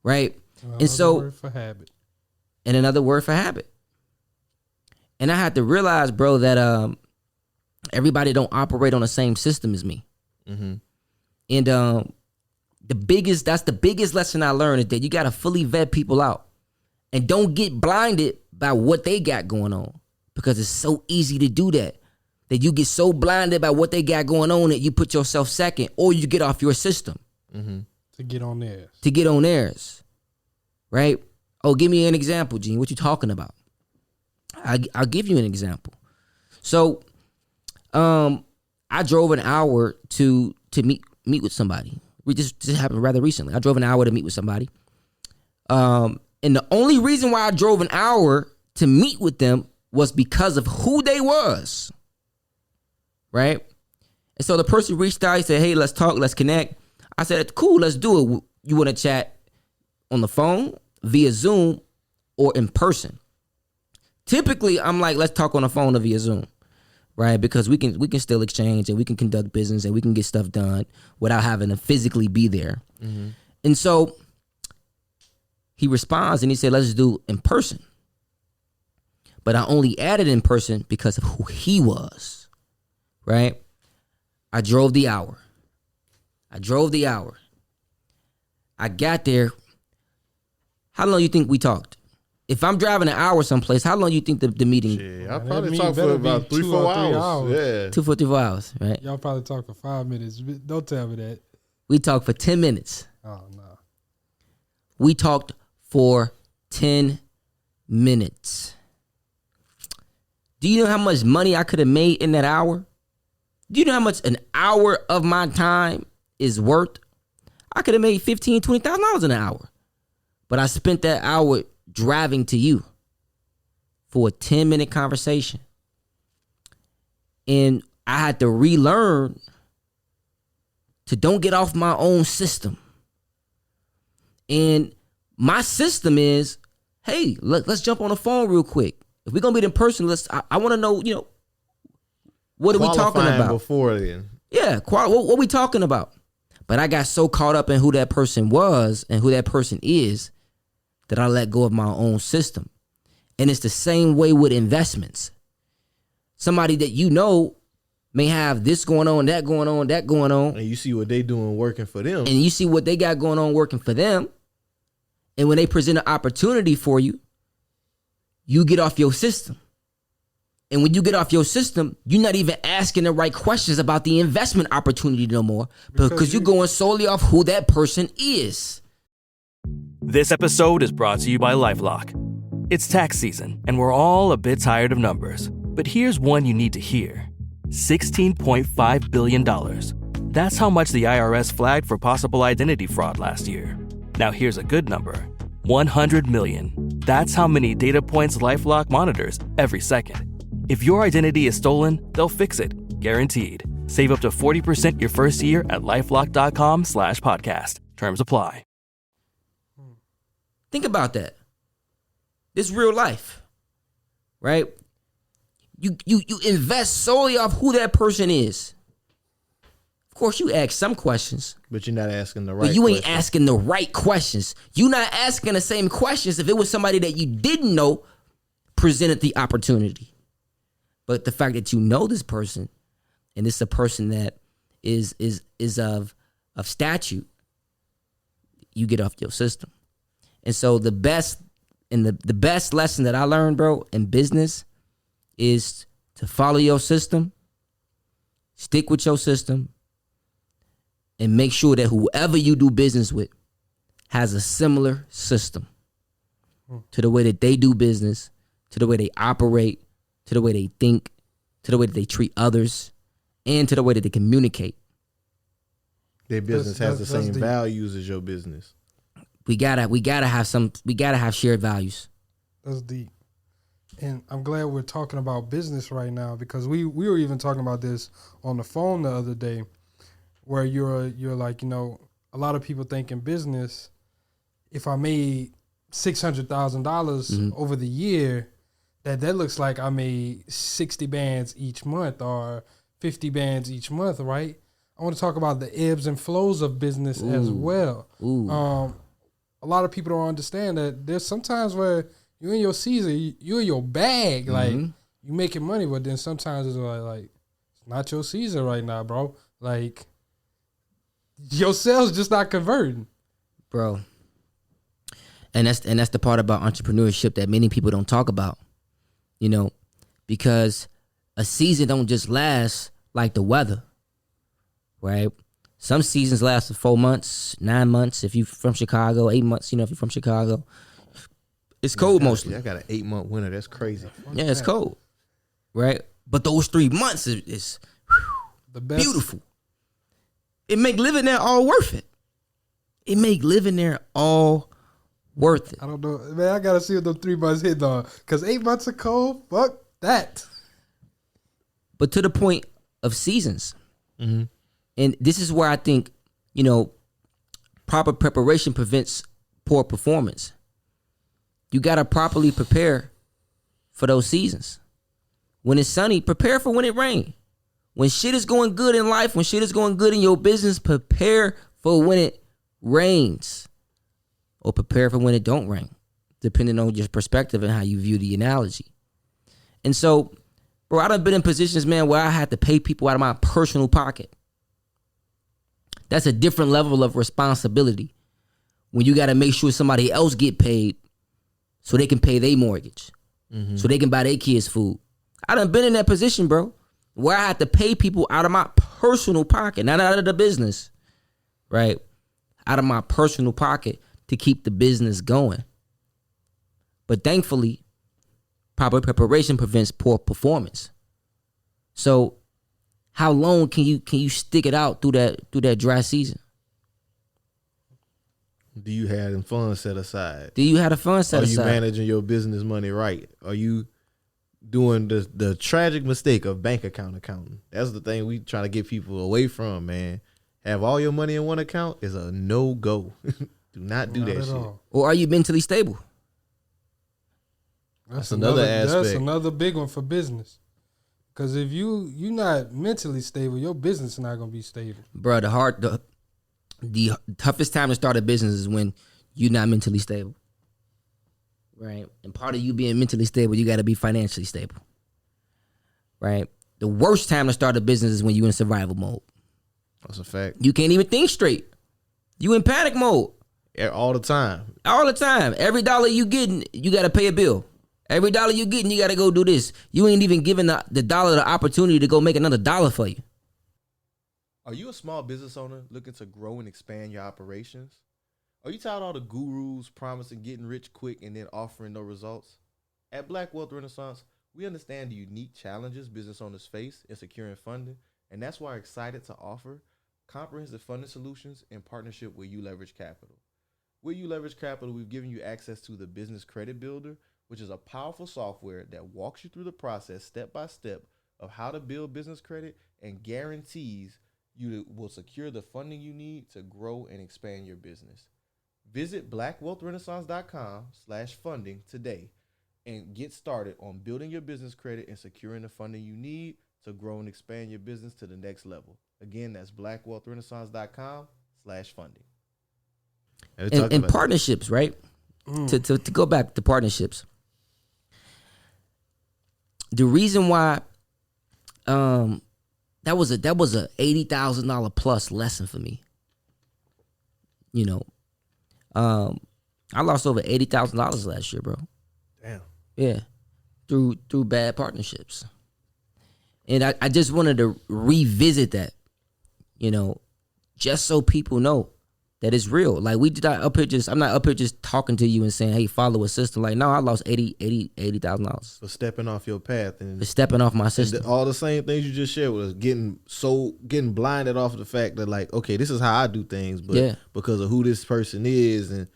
Right? Another word for habit. And another word for habit. And I had to realize, bro, that everybody don't operate on the same system as me. And that's the biggest lesson I learned is that you got to fully vet people out. And don't get blinded by what they got going on. Because it's so easy to do that. That you get so blinded by what they got going on that you put yourself second or you get off your system. To get on theirs. To get on theirs. Right? Oh, give me an example, Gene. What you talking about? I'll give you an example. So, I drove an hour to meet with somebody. This happened rather recently. I drove an hour to meet with somebody. And the only reason why I drove an hour to meet with them was because of who they was. Right? And so the person reached out, he said, hey, let's talk, let's connect. I said, cool, let's do it. You want to chat on the phone, via Zoom, or in person? Typically, I'm like, let's talk on the phone or via Zoom, right? Because we can still exchange and we can conduct business and we can get stuff done without having to physically be there. Mm-hmm. And so he responds and he said, let's do in person. But I only added in person because of who he was, right? I drove the hour. I got there. How long you think we talked? If I'm driving an hour someplace, how long you think the meeting? Yeah, I probably talk for about 3-4 hours. Yeah, 2-4 hours, right? Y'all probably talk for 5 minutes. Don't tell me that. We talked for 10 minutes. Oh no. We talked for 10 minutes. Do you know how much money I could have made in that hour? Do you know how much an hour of my time is worth? I could have made $15,000, $20,000 an hour. But I spent that hour driving to you for a 10-minute conversation. And I had to relearn to don't get off my own system. And my system is, hey, let's jump on the phone real quick. If we're going to be in person, I want to know, what are we talking about? Before then. Yeah, what we talking about? But I got so caught up in who that person was and who that person is that I let go of my own system. And it's the same way with investments. Somebody that may have this going on, that going on, that going on. And you see what they doing working for them. And you see what they got going on working for them. And when they present an opportunity for you, you get off your system. And when you get off your system, you're not even asking the right questions about the investment opportunity no more because you're going solely off who that person is. This episode is brought to you by LifeLock. It's tax season, and we're all a bit tired of numbers. But here's one you need to hear. $16.5 billion. That's how much the IRS flagged for possible identity fraud last year. Now here's a good number. 100 million. That's how many data points LifeLock monitors every second. If your identity is stolen, they'll fix it, guaranteed. Save up to 40% your first year at LifeLock.com/podcast. Terms apply. Think about that. This real life, right? You invest solely off who that person is. Of course, you ask some questions. But you're not asking the right questions. But you ain't asking the right questions. You're not asking the same questions if it was somebody that you didn't know presented the opportunity. But the fact that you know this person, and this is a person that is of statute, you get off your system. And so the best lesson that I learned, bro, in business is to follow your system, stick with your system, and make sure that whoever you do business with has a similar system to the way that they do business, to the way they operate, to the way they think, to the way that they treat others, and to the way that they communicate. Their business has the same values as your business. We gotta have shared values. That's deep. And I'm glad we're talking about business right now because we were even talking about this on the phone the other day, where you're like, a lot of people think in business, if I made $600,000 over the year, that looks like I made 60 bands each month or 50 bands each month, right? I want to talk about the ebbs and flows of business as well. A lot of people don't understand that there's sometimes where you're in your season, you're in your bag, like you making money, but then sometimes it's like it's not your season right now, bro. Like your sales just not converting, bro. And that's the part about entrepreneurship that many people don't talk about, because a season don't just last like the weather, right? Some seasons last for 4 months, 9 months if you're from Chicago, 8 months, if you're from Chicago. It's cold mostly. I got an 8-month winter. That's crazy. Yeah, it's cold, right? But those 3 months is the best. Beautiful. It make living there all worth it. It make living there all worth it. I don't know, man. I gotta see what those 3 months hit on, because 8 months of cold, fuck that. But to the point of seasons, mm-hmm. and this is where I think, proper preparation prevents poor performance. You gotta properly prepare for those seasons. When it's sunny, prepare for when it rains. When shit is going good in life, when shit is going good in your business, prepare for when it rains. Or prepare for when it don't rain, depending on your perspective and how you view the analogy. And so, bro, I done been in positions, man, where I had to pay people out of my personal pocket. That's a different level of responsibility when you got to make sure somebody else get paid so they can pay their mortgage, mm-hmm. so they can buy their kids food. I done been in that position, bro, where I had to pay people out of my personal pocket, not out of the business, right? Out of my personal pocket to keep the business going. But thankfully, proper preparation prevents poor performance. So how long can you stick it out through that dry season? Do you have funds set aside? Do you have the funds set aside? aside? Are you managing your business money right? Are you doing the tragic mistake of bank account accounting? That's the thing we trying to get people away from, man. Have all your money in one account is a no-go. Do not do that shit. Or are you mentally stable? That's another aspect. That's another big one for business. Because if you're not mentally stable, your business is not gonna be stable. Bro, the toughest time to start a business is when you're not mentally stable. Right? And part of you being mentally stable, you gotta be financially stable. Right? The worst time to start a business is when you're in survival mode. That's a fact. You can't even think straight. You in panic mode. All the time. All the time. Every dollar you getting, you got to pay a bill. Every dollar you getting, you got to go do this. You ain't even giving the dollar the opportunity to go make another dollar for you. Are you a small business owner looking to grow and expand your operations? Are you tired of all the gurus promising getting rich quick and then offering no results? At Black Wealth Renaissance, we understand the unique challenges business owners face in securing funding, and that's why we're excited to offer comprehensive funding solutions in partnership with ULeverage Capital. With ULeverage Capital, we've given you access to the Business Credit Builder, which is a powerful software that walks you through the process step by step of how to build business credit and guarantees you will secure the funding you need to grow and expand your business. Visit blackwealthrenaissance.com/funding today and get started on building your business credit and securing the funding you need to grow and expand your business to the next level. Again, that's blackwealthrenaissance.com/funding. And partnerships, right? To go back to partnerships. The reason why that was a $80,000 plus lesson for me. I lost over $80,000 last year, bro. Damn. Yeah. Through bad partnerships. And I just wanted to revisit that, just so people know that it's real. Like I'm not up here just talking to you and saying, hey, follow a system. Like, no, I lost $80,000. For stepping off your path. For stepping off my system. All the same things you just shared with us, getting blinded off of the fact that, like, okay, this is how I do things, but because of who this person is, and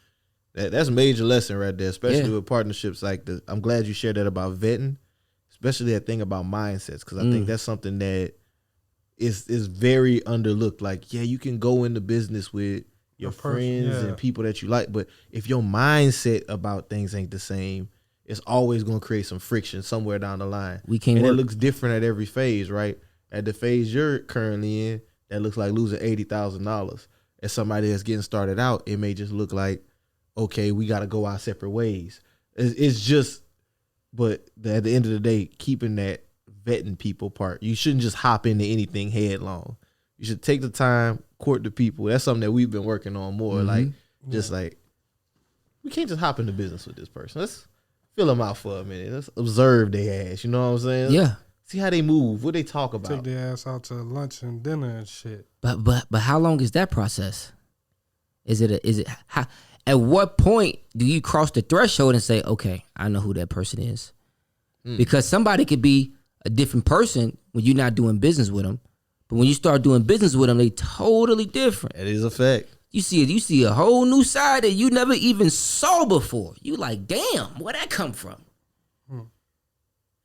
that's a major lesson right there, especially with partnerships like this. I'm glad you shared that about vetting, especially that thing about mindsets, because I think that's something that is very underlooked. Like, yeah, you can go into business with your friends and people that you like, but if your mindset about things ain't the same, it's always going to create some friction somewhere down the line. It looks different at every phase, right? At the phase you're currently in, that looks like losing $80,000. As somebody that's getting started out, it may just look like, okay, we got to go our separate ways. It's just, but at the end of the day, keeping that vetting people part, you shouldn't just hop into anything headlong. You should take the time, court the people. That's something that we've been working on more. Like, just like, we can't just hop into business with this person. Let's fill them out for a minute. Let's observe their ass. You know what I'm saying? Yeah. See how they move, what they talk about. Take their ass out to lunch and dinner and shit. But how long is that process? At what point do you cross the threshold and say, okay, I know who that person is? Because somebody could be a different person when you're not doing business with them. But when you start doing business with them, they totally different. That is a fact. You see a whole new side that you never even saw before. You like, damn, where'd that come from?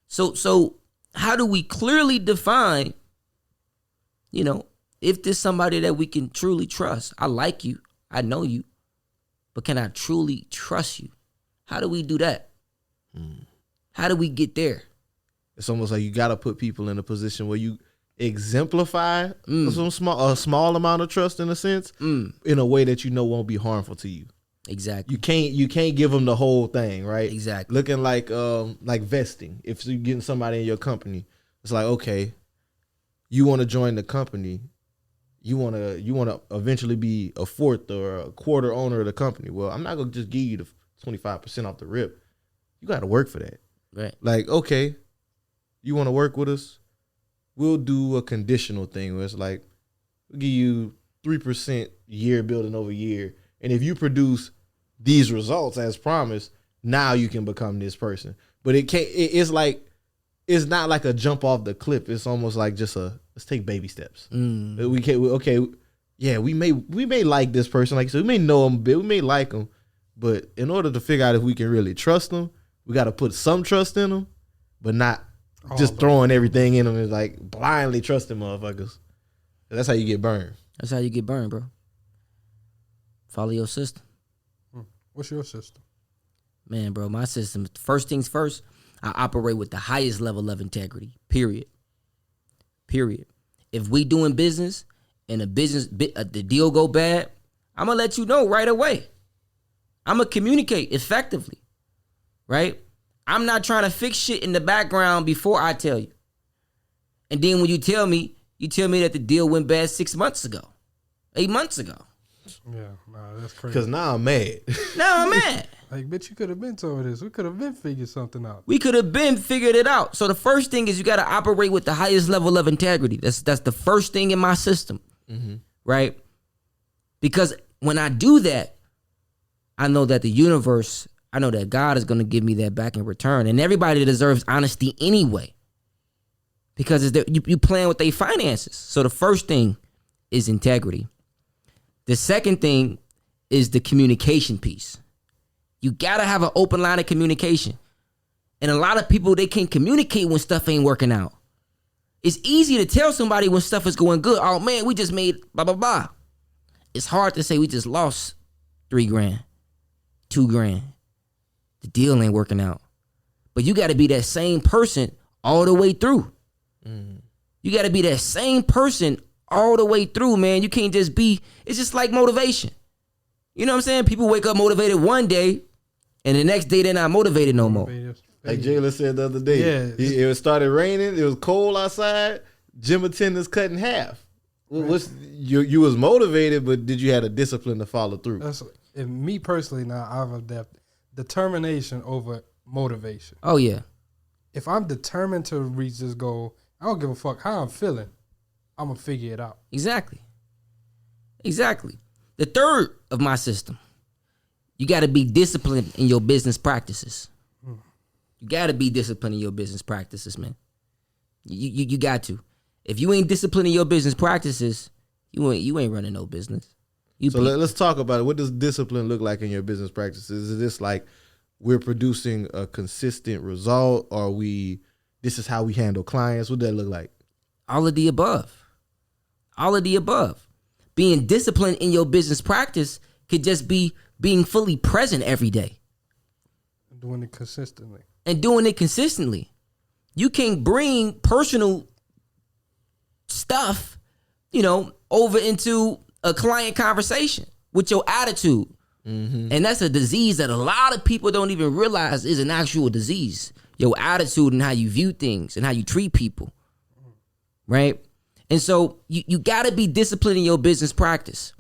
So how do we clearly define, if there's somebody that we can truly trust? I like you, I know you, but can I truly trust you? How do we do that? How do we get there? It's almost like you got to put people in a position where you exemplify a small amount of trust in a sense, in a way that won't be harmful to you. Exactly. You can't give them the whole thing, right? Exactly. Looking like vesting. If you're getting somebody in your company, it's like, okay, you want to join the company, you want to eventually be a fourth or a quarter owner of the company. Well, I'm not gonna just give you the 25% off the rip. You got to work for that. Right. Like, okay, you want to work with us? We'll do a conditional thing where it's like, we'll give you 3% year building over year. And if you produce these results as promised, now you can become this person. But it's not like a jump off the cliff. It's almost like just let's take baby steps. We may like this person, like you said, we may know them a bit, we may like them, but in order to figure out if we can really trust them, we got to put some trust in them, but not just throwing everything in them and like blindly trusting motherfuckers. That's how you get burned. That's how you get burned, bro. Follow your system. What's your system? Man, bro, my system, first things first, I operate with the highest level of integrity, period. If we doing business and the deal go bad, I'm going to let you know right away. I'm going to communicate effectively, right? I'm not trying to fix shit in the background before I tell you. And then when you tell me that the deal went bad 6 months ago, 8 months ago. Yeah, nah, that's crazy. Because now I'm mad. Like, bitch, you could have been told this. We could have been figured something out. We could have been figured it out. So the first thing is you got to operate with the highest level of integrity. That's the first thing in my system, right? Because when I do that, I know that the universe, I know that God is going to give me that back in return. And everybody deserves honesty anyway. Because you playing with their finances. So the first thing is integrity. The second thing is the communication piece. You got to have an open line of communication. And a lot of people, they can't communicate when stuff ain't working out. It's easy to tell somebody when stuff is going good. Oh, man, we just made blah, blah, blah. It's hard to say we just lost $3,000, $2,000. The deal ain't working out. But you got to be that same person all the way through. You got to be that same person all the way through, man. You can't just be, it's just like motivation. You know what I'm saying? People wake up motivated one day, and the next day they're not motivated no more. Like Jayla said the other day, it started raining, it was cold outside, gym attendance cut in half. You was motivated, but did you have a discipline to follow through? And me personally, now I've adapted determination over motivation. Oh yeah. If I'm determined to reach this goal, I don't give a fuck how I'm feeling. I'm gonna figure it out. Exactly. The third of my system, you got to be disciplined in your business practices. You got to be disciplined in your business practices, man. You got to. If you ain't disciplined in your business practices, you ain't running no business. Let's talk about it. What does discipline look like in your business practices? Is this like we're producing a consistent result, or this is how we handle clients? What does that look like? All of the above. Being disciplined in your business practice could just be being fully present every day. Doing it consistently. You can't bring personal stuff, over into a client conversation with your attitude. And that's a disease that a lot of people don't even realize is an actual disease. Your attitude and how you view things and how you treat people. Right? And so you got to be disciplined in your business practice.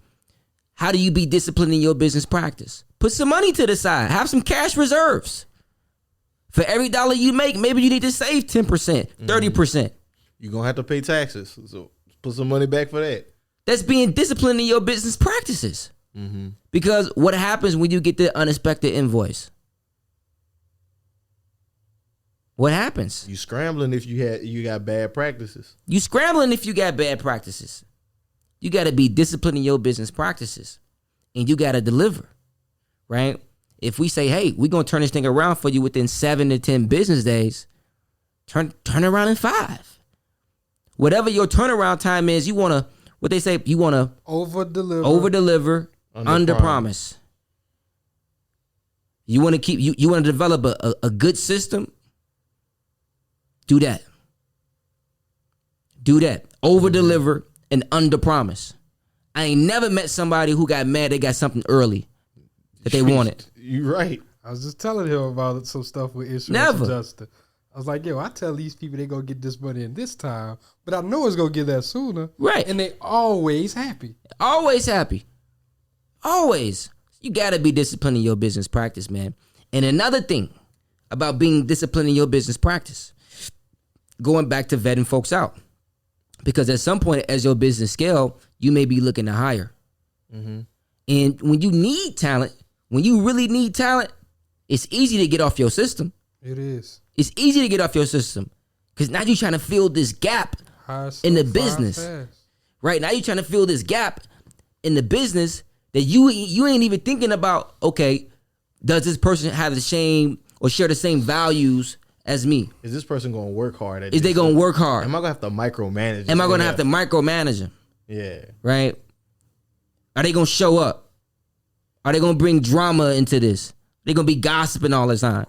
How do you be disciplined in your business practice? Put some money to the side. Have some cash reserves. For every dollar you make, maybe you need to save 10%, 30%. You're going to have to pay taxes. So put some money back for that. That's being disciplined in your business practices. Mm-hmm. Because what happens when you get the unexpected invoice? What happens? You scrambling if you got bad practices. You scrambling if you got bad practices. You got to be disciplined in your business practices, and you got to deliver, right? If we say, hey, we're going to turn this thing around for you within 7 to 10 business days, turn around in 5. Whatever your turnaround time is, you want to, what they say, you want to over-deliver, under-promise. You want to you want to develop a good system. Do that. Over-deliver and under-promise. I ain't never met somebody who got mad they got something early that they wanted. You right. I was just telling him about some stuff with insurance Never. adjuster. I was like, yo, I tell these people they gonna get this money in this time, but I know it's gonna get that sooner. Right. And they always happy. Always happy. Always. You gotta be disciplined in your business practice, man. And another thing about being disciplined in your business practice, going back to vetting folks out. Because at some point as your business scale, you may be looking to hire. Mm-hmm. And when you need talent, when you really need talent, it's easy to get off your system. It is. It's easy to get off your system because now you're trying to fill this gap in the business. Right? Now you're trying to fill this gap in the business that you ain't even thinking about, okay, does this person have the same or share the same values as me? Is this person going to work hard at Is they going to work hard? Am I going to have to micromanage? Am I going to have to micromanage them? Yeah. Right? Are they going to show up? Are they going to bring drama into this? They going to be gossiping all the time?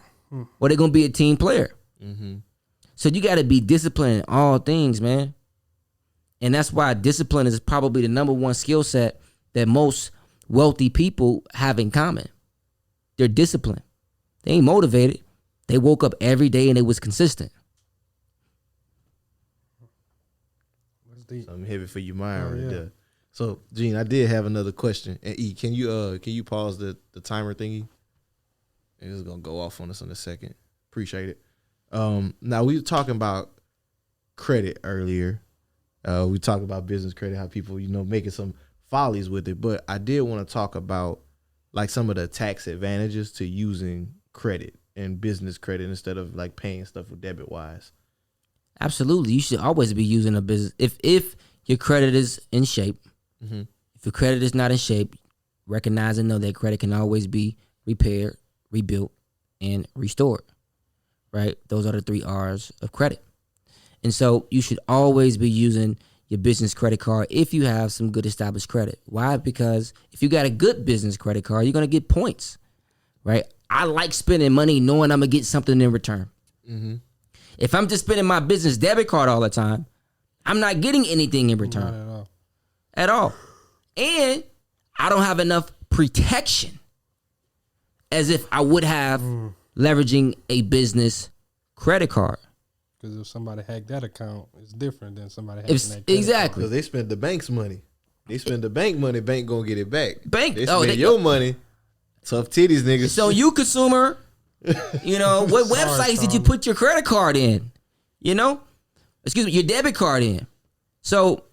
Or they going to be a team player? Mm-hmm. So you got to be disciplined in all things, man. And that's why discipline is probably the number one skill set that most wealthy people have in common. They're disciplined. They ain't motivated. They woke up every day and it was consistent. Something heavy for your mind right there. So, Gene, I did have another question. And E, can you pause the timer thingy? And it's gonna go off on us in a second. Appreciate it. Now we were talking about credit earlier. We talked about business credit, how people, making some follies with it. But I did want to talk about like some of the tax advantages to using credit and business credit instead of like paying stuff with debit wise. Absolutely. You should always be using a business. If your credit is in shape, mm-hmm. If your credit is not in shape, recognize and know that credit can always be repaired, rebuilt, and restored. Right? Those are the 3 R's of credit. And so you should always be using your business credit card if you have some good established credit. Why? Because if you got a good business credit card, you're going to get points. Right? I like spending money knowing I'm going to get something in return. Mm-hmm. If I'm just spending my business debit card all the time, I'm not getting anything in return. Not at all. And I don't have enough protection as if I would have leveraging a business credit card. Because if somebody hacked that account, it's different than somebody hacking that credit exactly. Because they spend the bank's money. They spend the bank money, bank gonna get it back. They spend your money. Tough titties, niggas. So you consumer, what websites did you put your credit card in? Excuse me, your debit card in. So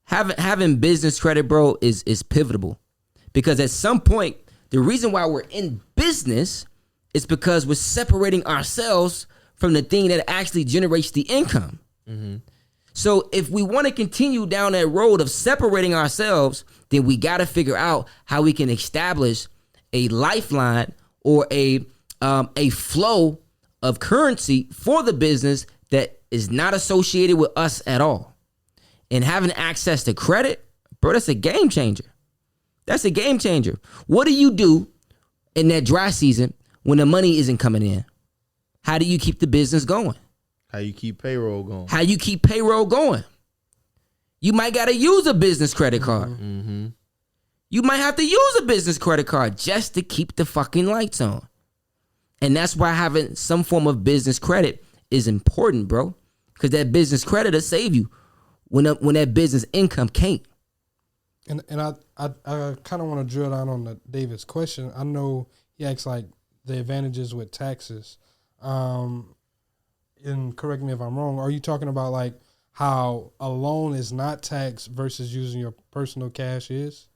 having business credit, bro, is pivotal. Because at some point, the reason why we're in business is because we're separating ourselves from the thing that actually generates the income. Mm-hmm. So if we want to continue down that road of separating ourselves, then we got to figure out how we can establish a lifeline or a flow of currency for the business that is not associated with us at all. And having access to credit, bro, that's a game changer. That's a game changer. What do you do in that dry season when the money isn't coming in? How do you keep the business going? How you keep payroll going? How you keep payroll going? You might got to use a business credit card. Mm-hmm. You might have to use a business credit card just to keep the fucking lights on. And that's why having some form of business credit is important, bro. Because that business credit will save you when that business income can't. And I kind of want to drill down on David's question. I know he asked like the advantages with taxes. And correct me if I'm wrong. Are you talking about like how a loan is not taxed versus using your personal cash is?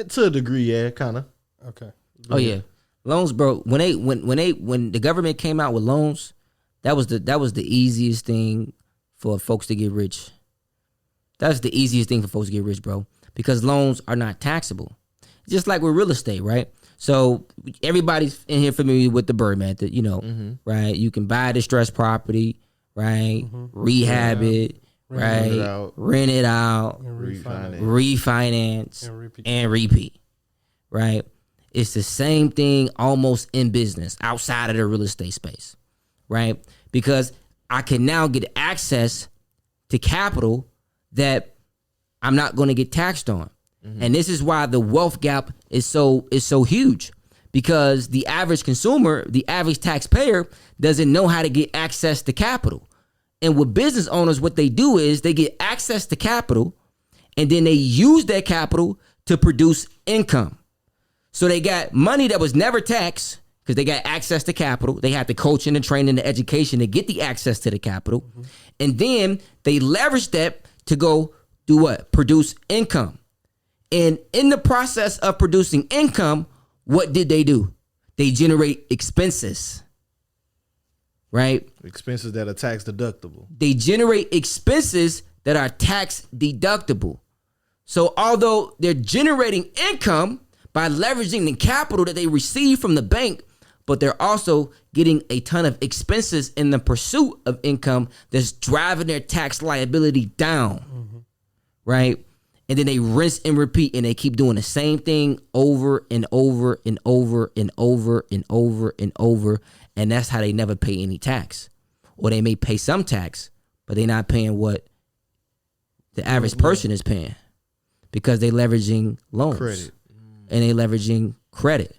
To a degree, yeah, kind of. Okay. Oh yeah, loans, bro. When the government came out with loans, that was the easiest thing for folks to get rich. That's the easiest thing for folks to get rich, bro, because loans are not taxable. Just like with real estate, right? So everybody's in here familiar with the Bird method, right? You can buy a distressed property, right? Rehab it, right? Rent it out, refinance, and repeat, right? It's the same thing almost in business outside of the real estate space, right? Because I can now get access to capital that I'm not going to get taxed on. And this is why the wealth gap is so huge, because the average consumer, the average taxpayer doesn't know how to get access to capital. And with business owners, what they do is they get access to capital and then they use that capital to produce income. So they got money that was never taxed because they got access to capital. They had the coaching, the training, the education to get the access to the capital. And then they leverage that to go do what? Produce income. And in the process of producing income, what did they do? They generate expenses, right? Expenses that are tax deductible. They generate expenses that are tax deductible. So although they're generating income by leveraging the capital that they receive from the bank, but they're also getting a ton of expenses in the pursuit of income that's driving their tax liability down, right? And then they rinse and repeat, and they keep doing the same thing over and over and over and over and over and over. And that's how they never pay any tax. Or they may pay some tax, but they're not paying what the average person is paying because they're leveraging loans. Credit. And they're leveraging credit,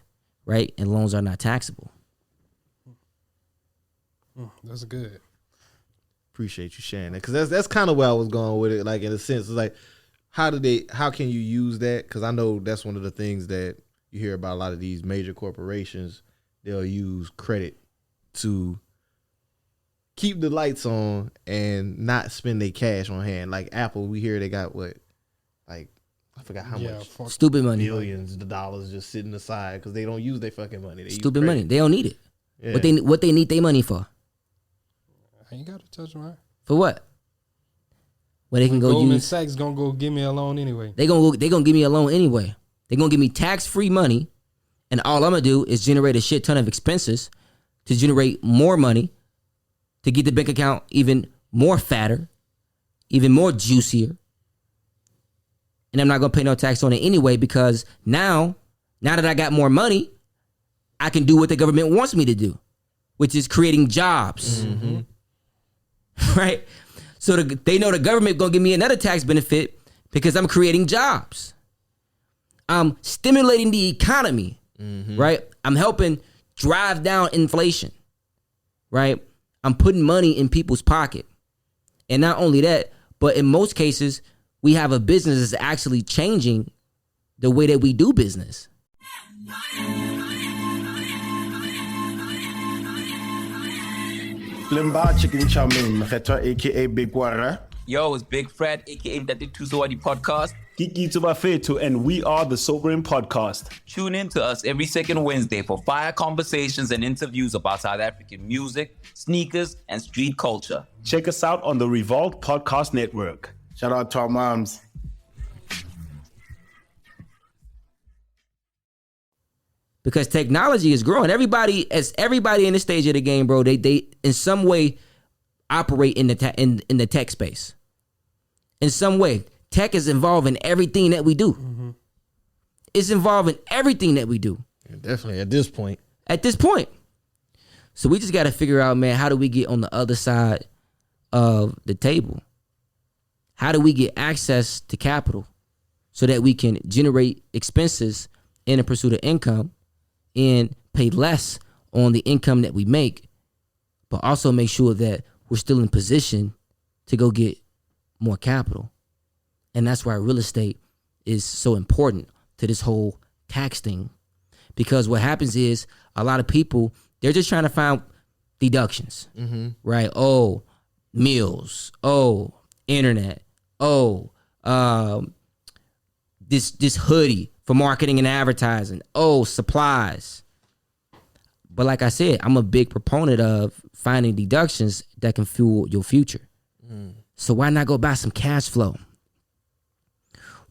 right? And loans are not taxable. That's good. Appreciate you sharing that, because that's kind of where I was going with it. Like, in a sense, it's like, how can you use that? Because I know that's one of the things that you hear about a lot of these major corporations. They'll use credit to keep the lights on and not spend their cash on hand. Like Apple, we hear they got what? Like, I forgot how much. Stupid money. Billions of dollars just sitting aside because they don't use their fucking money. They Stupid money. They don't need it. Yeah. What they need their money for? I ain't got to touch mine. For what? Where they can go Goldman use. Sachs gonna go give me a loan anyway. They gonna give me a loan anyway. They gonna give me tax-free money, and all I'm gonna do is generate a shit ton of expenses to generate more money to get the bank account even more fatter, even more juicier. And I'm not gonna pay no tax on it anyway, because now that I got more money, I can do what the government wants me to do, which is creating jobs. Right? So they know the government gonna give me another tax benefit because I'm creating jobs. I'm stimulating the economy, right? I'm helping drive down inflation, right? I'm putting money in people's pocket. And not only that, but in most cases, we have a business that's actually changing the way that we do business. Limba chicken chow mein, aka BWR. Yo, it's Big Fred, aka the Tuzawadi Podcast. Kiki Tubafetu, and we are the Sobering Podcast. Tune in to us every second Wednesday for fire conversations and interviews about South African music, sneakers, and street culture. Check us out on the Revolt Podcast Network. Shout out to our moms. Because technology is growing. Everybody in this stage of the game, bro, they in some way operate in the tech space. In some way, tech is involved in everything that we do. It's involved in everything that we do. Yeah, definitely at this point. So we just got to figure out, man, how do we get on the other side of the table? How do we get access to capital so that we can generate expenses in the pursuit of income and pay less on the income that we make, but also make sure that we're still in position to go get more capital? And that's why real estate is so important to this whole tax thing. Because what happens is a lot of people, they're just trying to find deductions, right? Oh, meals. Oh, internet. Oh, this hoodie for marketing and advertising. Oh, supplies. But like I said, I'm a big proponent of finding deductions that can fuel your future. So why not go buy some cash flow?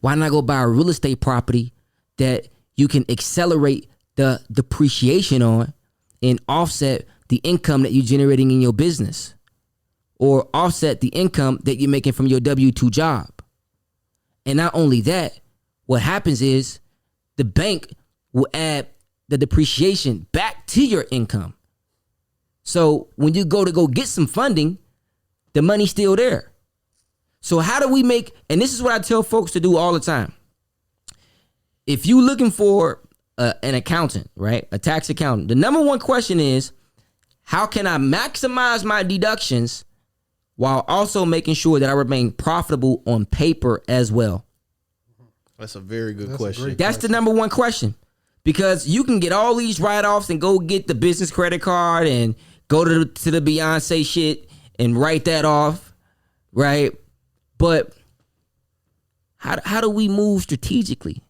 Why not go buy a real estate property that you can accelerate the depreciation on and offset the income that you're generating in your business, or offset the income that you're making from your W-2 job? And not only that, what happens is the bank will add the depreciation back to your income. So when you go get some funding, the money's still there. So how do we make, and this is what I tell folks to do all the time. If you're looking for an accountant, right, a tax accountant, the number one question is, how can I maximize my deductions while also making sure that I remain profitable on paper as well? That's a very good question. That's the number one question, because you can get all these write-offs and go get the business credit card and go to the Beyonce shit and write that off, right? But how do we move strategically?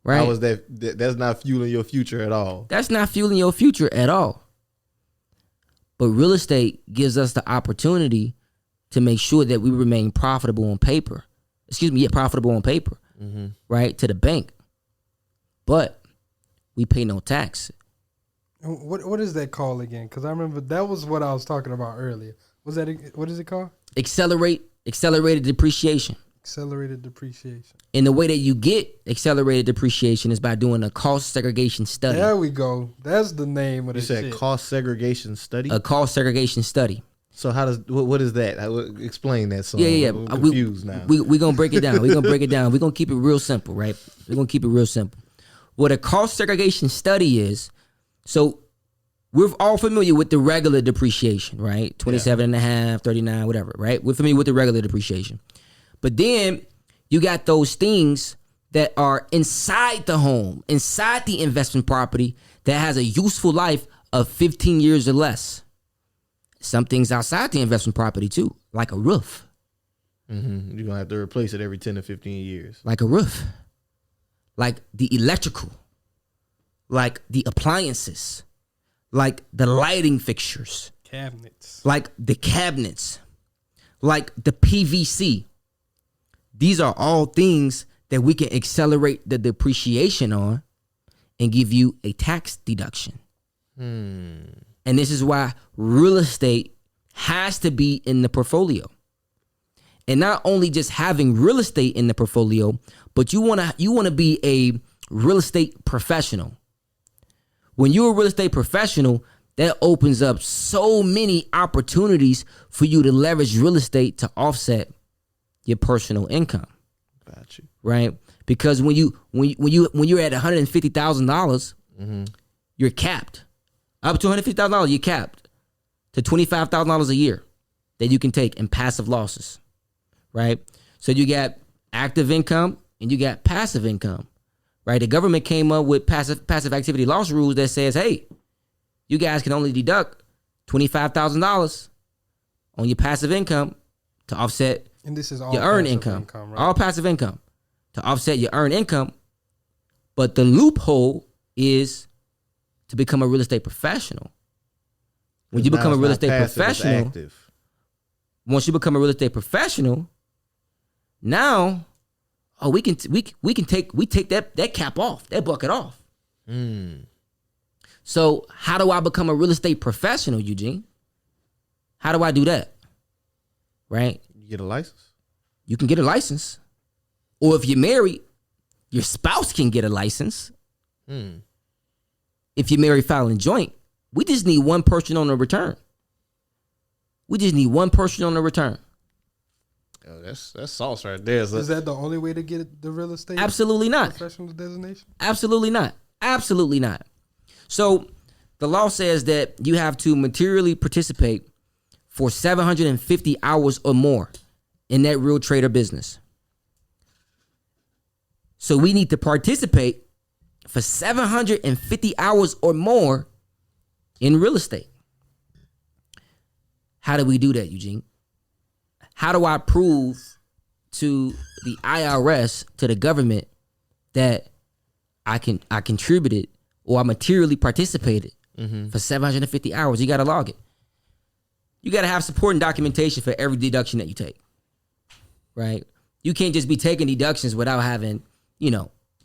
Right? How is that's not fueling your future at all. That's not fueling your future at all. But real estate gives us the opportunity to make sure that we remain profitable on paper. Profitable on paper, right, to the bank. But we pay no tax. What is that called again? Because I remember that was what I was talking about earlier. What is it called? Accelerated depreciation. Accelerated depreciation. And the way that you get accelerated depreciation is by doing a cost segregation study. There we go. That's the name of the shit. You said cost segregation study? A cost segregation study. So what is that? Explain that. So yeah. I'm confused now. We're going to break it down. We're going to break it down. We're going to keep it real simple, right? We're going to keep it real simple. What a cost segregation study is, so we're all familiar with the regular depreciation, right? 27.5, 39, whatever, right? We're familiar with the regular depreciation. But then you got those things that are inside the home, inside the investment property that has a useful life of 15 years or less. Some things outside the investment property too, like a roof. You're going to have to replace it every 10 to 15 years. Like a roof. Like the electrical. Like the appliances. Like the lighting fixtures. Cabinets. Like the cabinets. Like the PVC. These are all things that we can accelerate the depreciation on and give you a tax deduction. And this is why real estate has to be in the portfolio. And not only just having real estate in the portfolio, but you want to be a real estate professional. When you're a real estate professional, that opens up so many opportunities for you to leverage real estate to offset your personal income. Got you. Right? Because when you're at $150,000, you're capped. Up to $150,000, you're capped to $25,000 a year that you can take in passive losses. Right? So you got active income and you got passive income. Right? The government came up with passive activity loss rules that says, hey, you guys can only deduct $25,000 on your passive income to offset and this is all your earned income. Right? All passive income to offset your earned income. But the loophole is to become a real estate professional. When you become a real estate professional, once you become a real estate professional, now, we take that cap off, that bucket off. So how do I become a real estate professional, Eugene? How do I do that? Right? You get a license? You can get a license. Or if you're married, your spouse can get a license. If you're married filing joint, we just need one person on the return. Oh, that's sauce right there. Is that the only way to get the real estate? Absolutely not. Professional designation? Absolutely not. Absolutely not. So the law says that you have to materially participate for 750 hours or more in that real trade or business. So we need to participate for 750 hours or more in real estate. How do we do that, Eugene? How do I prove to the IRS, to the government, that I contributed or I materially participated for 750 hours. You got to log it. You got to have supporting documentation for every deduction that you take, right? You can't just be taking deductions without having,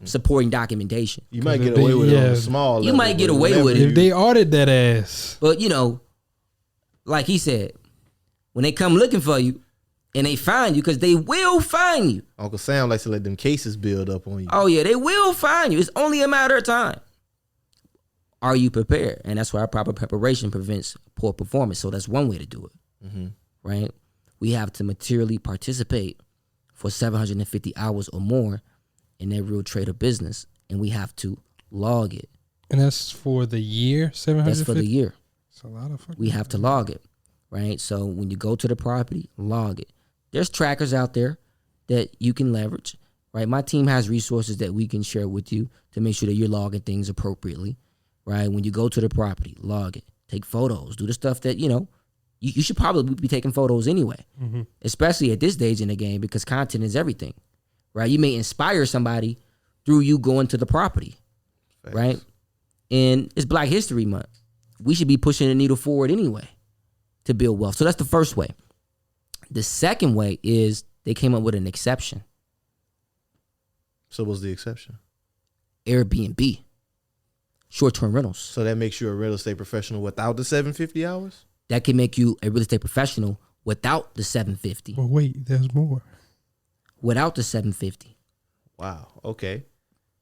supporting documentation. You might get away with it on a small level. You might get away with it. If they audit that ass. But, like he said, when they come looking for you and they find you, because they will find you. Uncle Sam likes to let them cases build up on you. Oh, yeah, they will find you. It's only a matter of time. Are you prepared? And that's why proper preparation prevents poor performance. So that's one way to do it, right? We have to materially participate for 750 hours or more in their real trade or business, and we have to log it. And that's for the year, 750? That's for the year. It's a lot of fucking We have to log it, right? So when you go to the property, log it. There's trackers out there that you can leverage, right? My team has resources that we can share with you to make sure that you're logging things appropriately, right? When you go to the property, log it. Take photos. Do the stuff that, you should probably be taking photos anyway, especially at this stage in the game, because content is everything, right? You may inspire somebody through you going to the property, right? And it's Black History Month. We should be pushing the needle forward anyway to build wealth. So that's the first way. The second way is they came up with an exception. So what's the exception? Airbnb. Short-term rentals. So that makes you a real estate professional without the 750 hours? That can make you a real estate professional without the 750. But wait, there's more. Without the 750. Wow. Okay.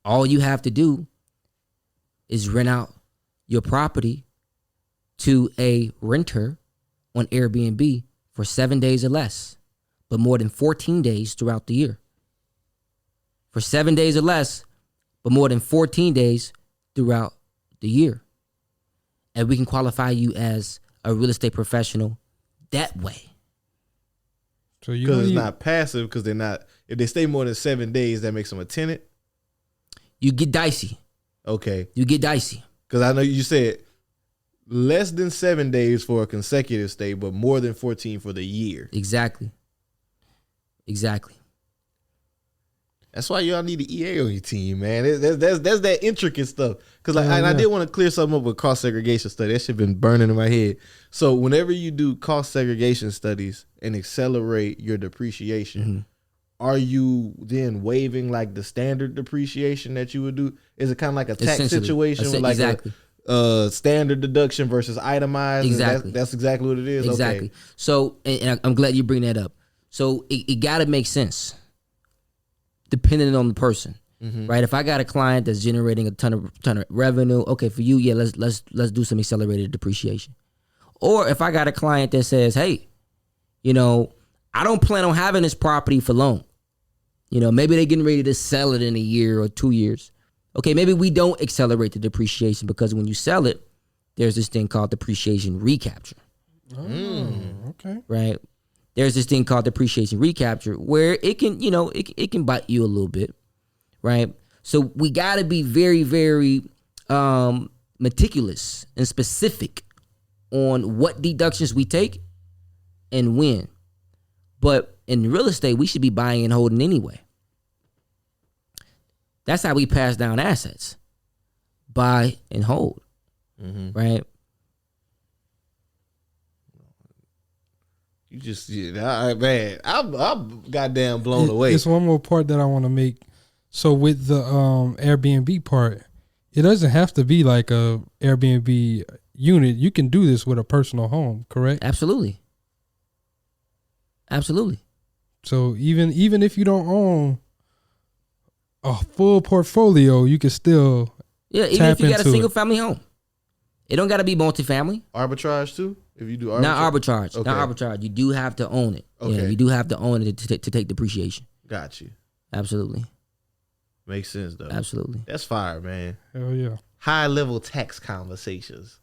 All you have to do is rent out your property to a renter on Airbnb for 7 days or less, but more than 14 days throughout the year. For 7 days or less, but more than 14 days throughout the year. And we can qualify you as a real estate professional that way. So because it's not passive, because they're not, if they stay more than 7 days, that makes them a tenant? You get dicey. Okay. You get dicey. Because I know you said less than 7 days for a consecutive stay, but more than 14 for the year. Exactly. That's why y'all need an EA on your team, man. That's that intricate stuff. Because I did want to clear something up with cost segregation study. That shit been burning in my head. So whenever you do cost segregation studies and accelerate your depreciation, are you then waiving like the standard depreciation that you would do? Is it kind of like a tax situation, like a standard deduction versus itemized? Exactly. That's exactly what it is. Exactly. Okay. So, and I'm glad you bring that up. So it got to make sense, depending on the person, right? If I got a client that's generating a ton of revenue, okay, for you, yeah, let's do some accelerated depreciation. Or if I got a client that says, hey, I don't plan on having this property for long. Maybe they're getting ready to sell it in a year or 2 years. Okay, maybe we don't accelerate the depreciation, because when you sell it, there's this thing called depreciation recapture. Okay. Right? There's this thing called depreciation recapture where it can, it can bite you a little bit, right? So we got to be very, very meticulous and specific on what deductions we take and when. But in real estate, we should be buying and holding anyway. That's how we pass down assets. Buy and hold, right? You just, man, I'm goddamn blown away. It's one more part that I want to make. So with the Airbnb part, it doesn't have to be like a Airbnb unit. You can do this with a personal home, correct? Absolutely. So even if you don't own a full portfolio, you can still even if you got a single family home. It don't got to be multifamily. Arbitrage too? If you do arbitrage? Not arbitrage. Okay. Not arbitrage. You do have to own it. Okay. Yeah, you do have to own it to take depreciation. Got you. Absolutely. Makes sense though. Absolutely. That's fire, man. Hell yeah. High level tax conversations.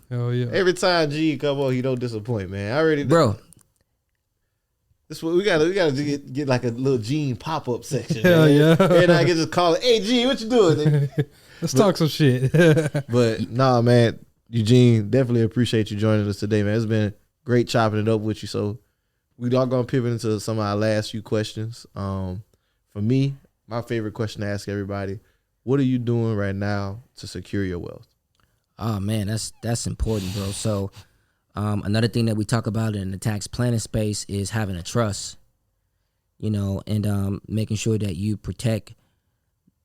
Hell yeah. Every time G come on, he don't disappoint, man. I already Bro. This what we gotta get like a little Gene pop up section. Hell man. yeah. And I can just call it, hey G, what you doing? Let's talk some shit. But nah, man, Eugene, definitely appreciate you joining us today, man. It's been great chopping it up with you. So we are gonna pivot into some of our last few questions. For me, my favorite question to ask everybody: what are you doing right now to secure your wealth? Oh man, that's important, bro. So another thing that we talk about in the tax planning space is having a trust, and making sure that you protect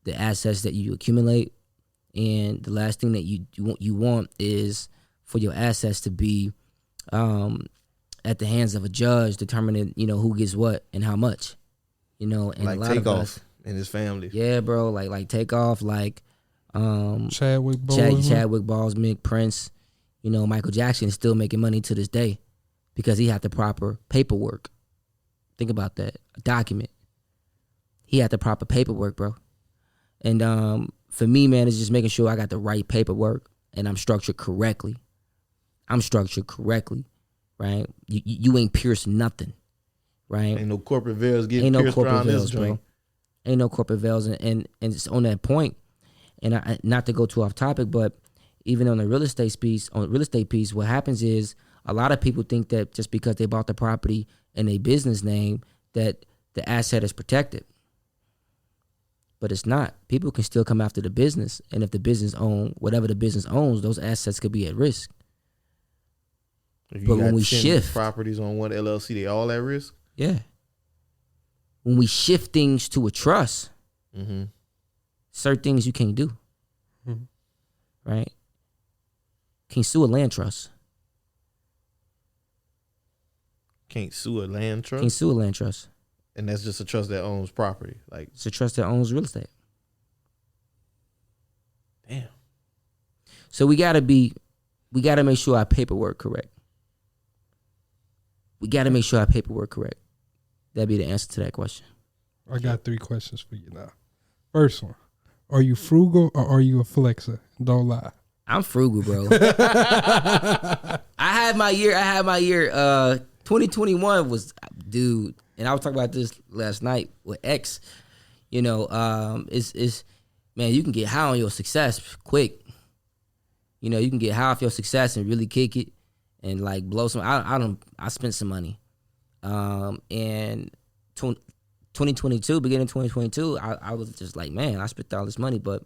the assets that you accumulate. And the last thing that you want is for your assets to be at the hands of a judge determining, who gets what and how much, and like a lot of us, and his family. Yeah, bro. Like Takeoff, like Chadwick Boseman, Prince, Michael Jackson is still making money to this day because he had the proper paperwork. Think about that. A document. He had the proper paperwork, bro. And for me, man, it's just making sure I got the right paperwork and I'm structured correctly. Right? You ain't pierced nothing, right? Ain't no corporate veils getting pierced around this joint. Ain't no corporate veils. And it's on that point, and I, not to go too off topic, but even on the real estate piece, what happens is a lot of people think that just because they bought the property in a business name that the asset is protected. But it's not. People can still come after the business, and if the business whatever the business owns, those assets could be at risk. If you but got when we 10 shift properties on one LLC, they all at risk? Yeah. When we shift things to a trust, certain things you can't do. Right? Can't sue a land trust. Can't sue a land trust? Can't sue a land trust. And that's just a trust that owns property. Like, it's a trust that owns real estate. Damn. So we gotta make sure our paperwork correct. That'd be the answer to that question. I got 3 questions for you now. First one, are you frugal or are you a flexer? Don't lie. I'm frugal, bro. I had my year. 2021 was, dude, and I was talking about this last night with X. It's man, you can get high on your success quick. You can get high off your success and really kick it and like blow some. I spent some money, and 2022, beginning 2022, I was just like, man, I spent all this money, but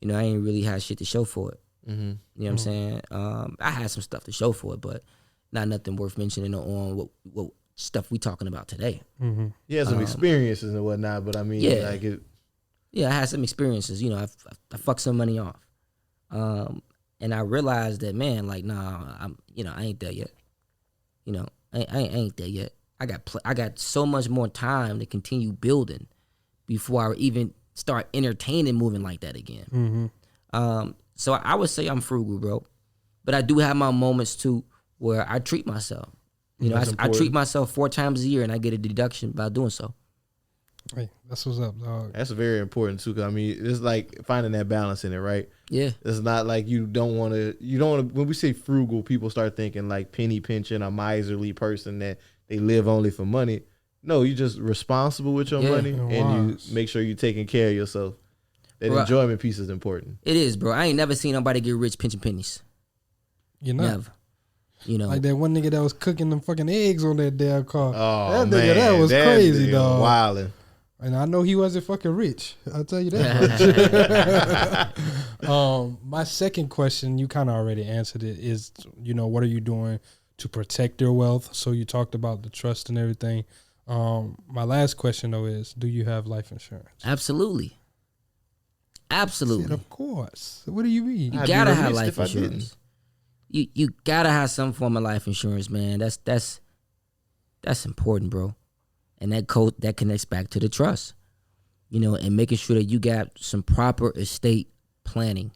I ain't really had shit to show for it. You know what I'm saying? I had some stuff to show for it, but not nothing worth mentioning on what stuff we talking about today. Yeah, some experiences and whatnot, but I mean, I had some experiences. I fucked some money off, and I realized that, man, like, nah, I ain't there yet. I ain't there yet. I got so much more time to continue building before I even start entertaining moving like that again. So I would say I'm frugal, bro, but I do have my moments too where I treat myself. I treat myself 4 times a year, and I get a deduction by doing so. Hey, that's what's up, dog. That's very important too. Cause I mean, it's like finding that balance in it, right? Yeah. It's not like you don't want to. When we say frugal, people start thinking like penny pinching, a miserly person that they live only for money. No, you're just responsible with your money, and you make sure you're taking care of yourself. That enjoyment piece is important. It is, bro. I ain't never seen nobody get rich pinching pennies. Never. You know, like that one nigga that was cooking them fucking eggs on that damn car. Oh, that man, nigga, that was crazy, dog. Wildin'. And I know he wasn't fucking rich. I'll tell you that much. My second question, you kind of already answered it, is, you know, what are you doing to protect your wealth? So you talked about the trust and everything. My last question, though, is, do you have life insurance? Absolutely. Absolutely. Said, of course. What do you mean? You gotta have life insurance. You gotta have some form of life insurance, man. That's important, bro. And that connects back to the trust, you know, and making sure that you got some proper estate planning.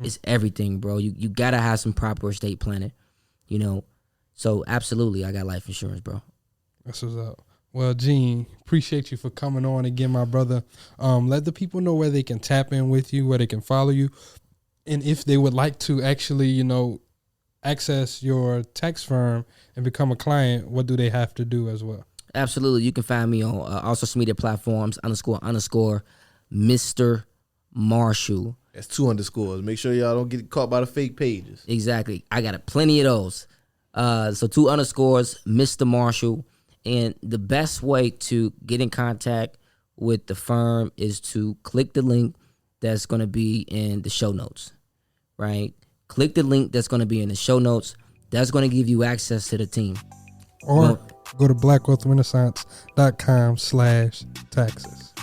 It's everything, bro. You gotta have some proper estate planning, you know. So absolutely, I got life insurance, bro. That's what's up. Well, Gene, appreciate you for coming on again, my brother. Let the people know where they can tap in with you, where they can follow you, and if they would like to actually, you know, access your tax firm and become a client, what do they have to do as well? Absolutely. You can find me on all social media platforms, __ Mr. Marshall. That's 2 underscores. Make sure y'all don't get caught by the fake pages. Exactly. I got plenty of those. So 2 underscores, Mr. Marshall. And the best way to get in contact with the firm is to click the link that's going to be in the show notes, right? Click the link that's going to be in the show notes. That's going to give you access to the team. Or go to blackwealthrenaissance.com/taxes.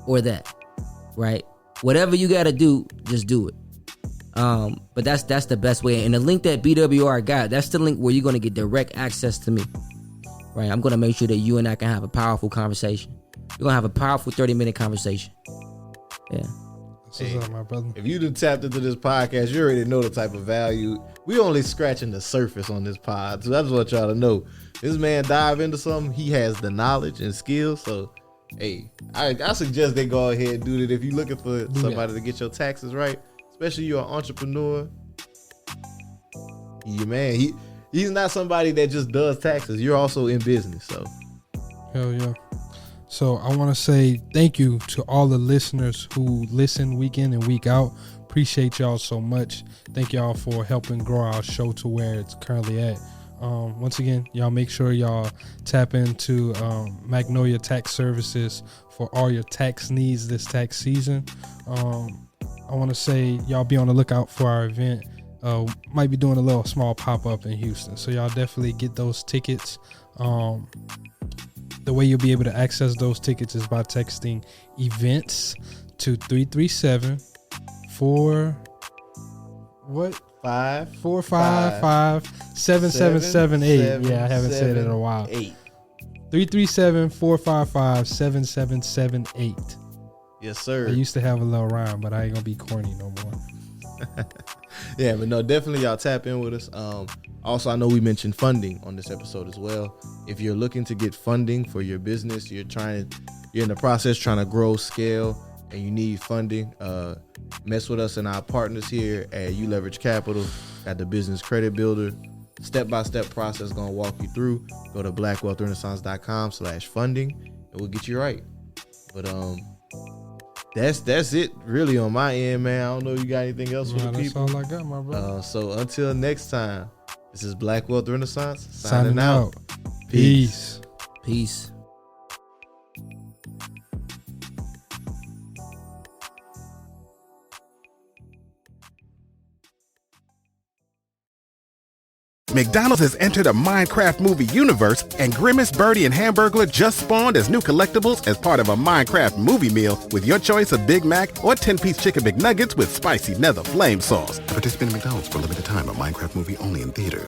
Or that, right? Whatever you got to do, just do it. But that's the best way. And the link that BWR got, that's the link where you're going to get direct access to me, right? I'm going to make sure that you and I can have a powerful conversation. We're going to have a powerful 30-minute conversation. Yeah. Hey, up, my brother? If you done tapped into this podcast, you already know the type of value. We only scratching the surface on this pod. So that's what y'all to know. This man dive into something. He has the knowledge and skills. So, hey, I suggest they go ahead and do it. If you're looking for somebody to get your taxes right, especially you're an entrepreneur, he's not somebody that just does taxes. You're also in business. So, hell yeah. So I want to say thank you to all the listeners who listen week in and week out. Appreciate y'all so much. Thank y'all for helping grow our show to where it's currently at. Once again, y'all make sure y'all tap into Magnolia Tax Services for all your tax needs this tax season. I want to say y'all be on the lookout for our event. Might be doing a little small pop-up in Houston. So y'all definitely get those tickets. The way you'll be able to access those tickets is by texting events to 337-455-7778. Yeah, I haven't said it in a while. 337-455-7778. Yes, sir. I used to have a little rhyme, but I ain't gonna be corny no more. Yeah, but no, definitely y'all tap in with us. Also, I know we mentioned funding on this episode as well. If you're looking to get funding for your business, you're in the process trying to grow, scale, and you need funding, mess with us and our partners here at ULeverage Capital, at the Business Credit Builder. Step-by-step process going to walk you through. Go to blackwealthrenaissance.com/funding and we'll get you right. But that's it really on my end, man. I don't know if you got anything else for the people. That's all I got, my brother. So until next time, this is Black Wealth Renaissance signing out. Peace. Peace. McDonald's has entered a Minecraft movie universe, and Grimace, Birdie, and Hamburglar just spawned as new collectibles as part of a Minecraft movie meal with your choice of Big Mac or 10-piece Chicken McNuggets with spicy nether flame sauce. Participate in McDonald's for a limited time. A Minecraft movie only in theaters.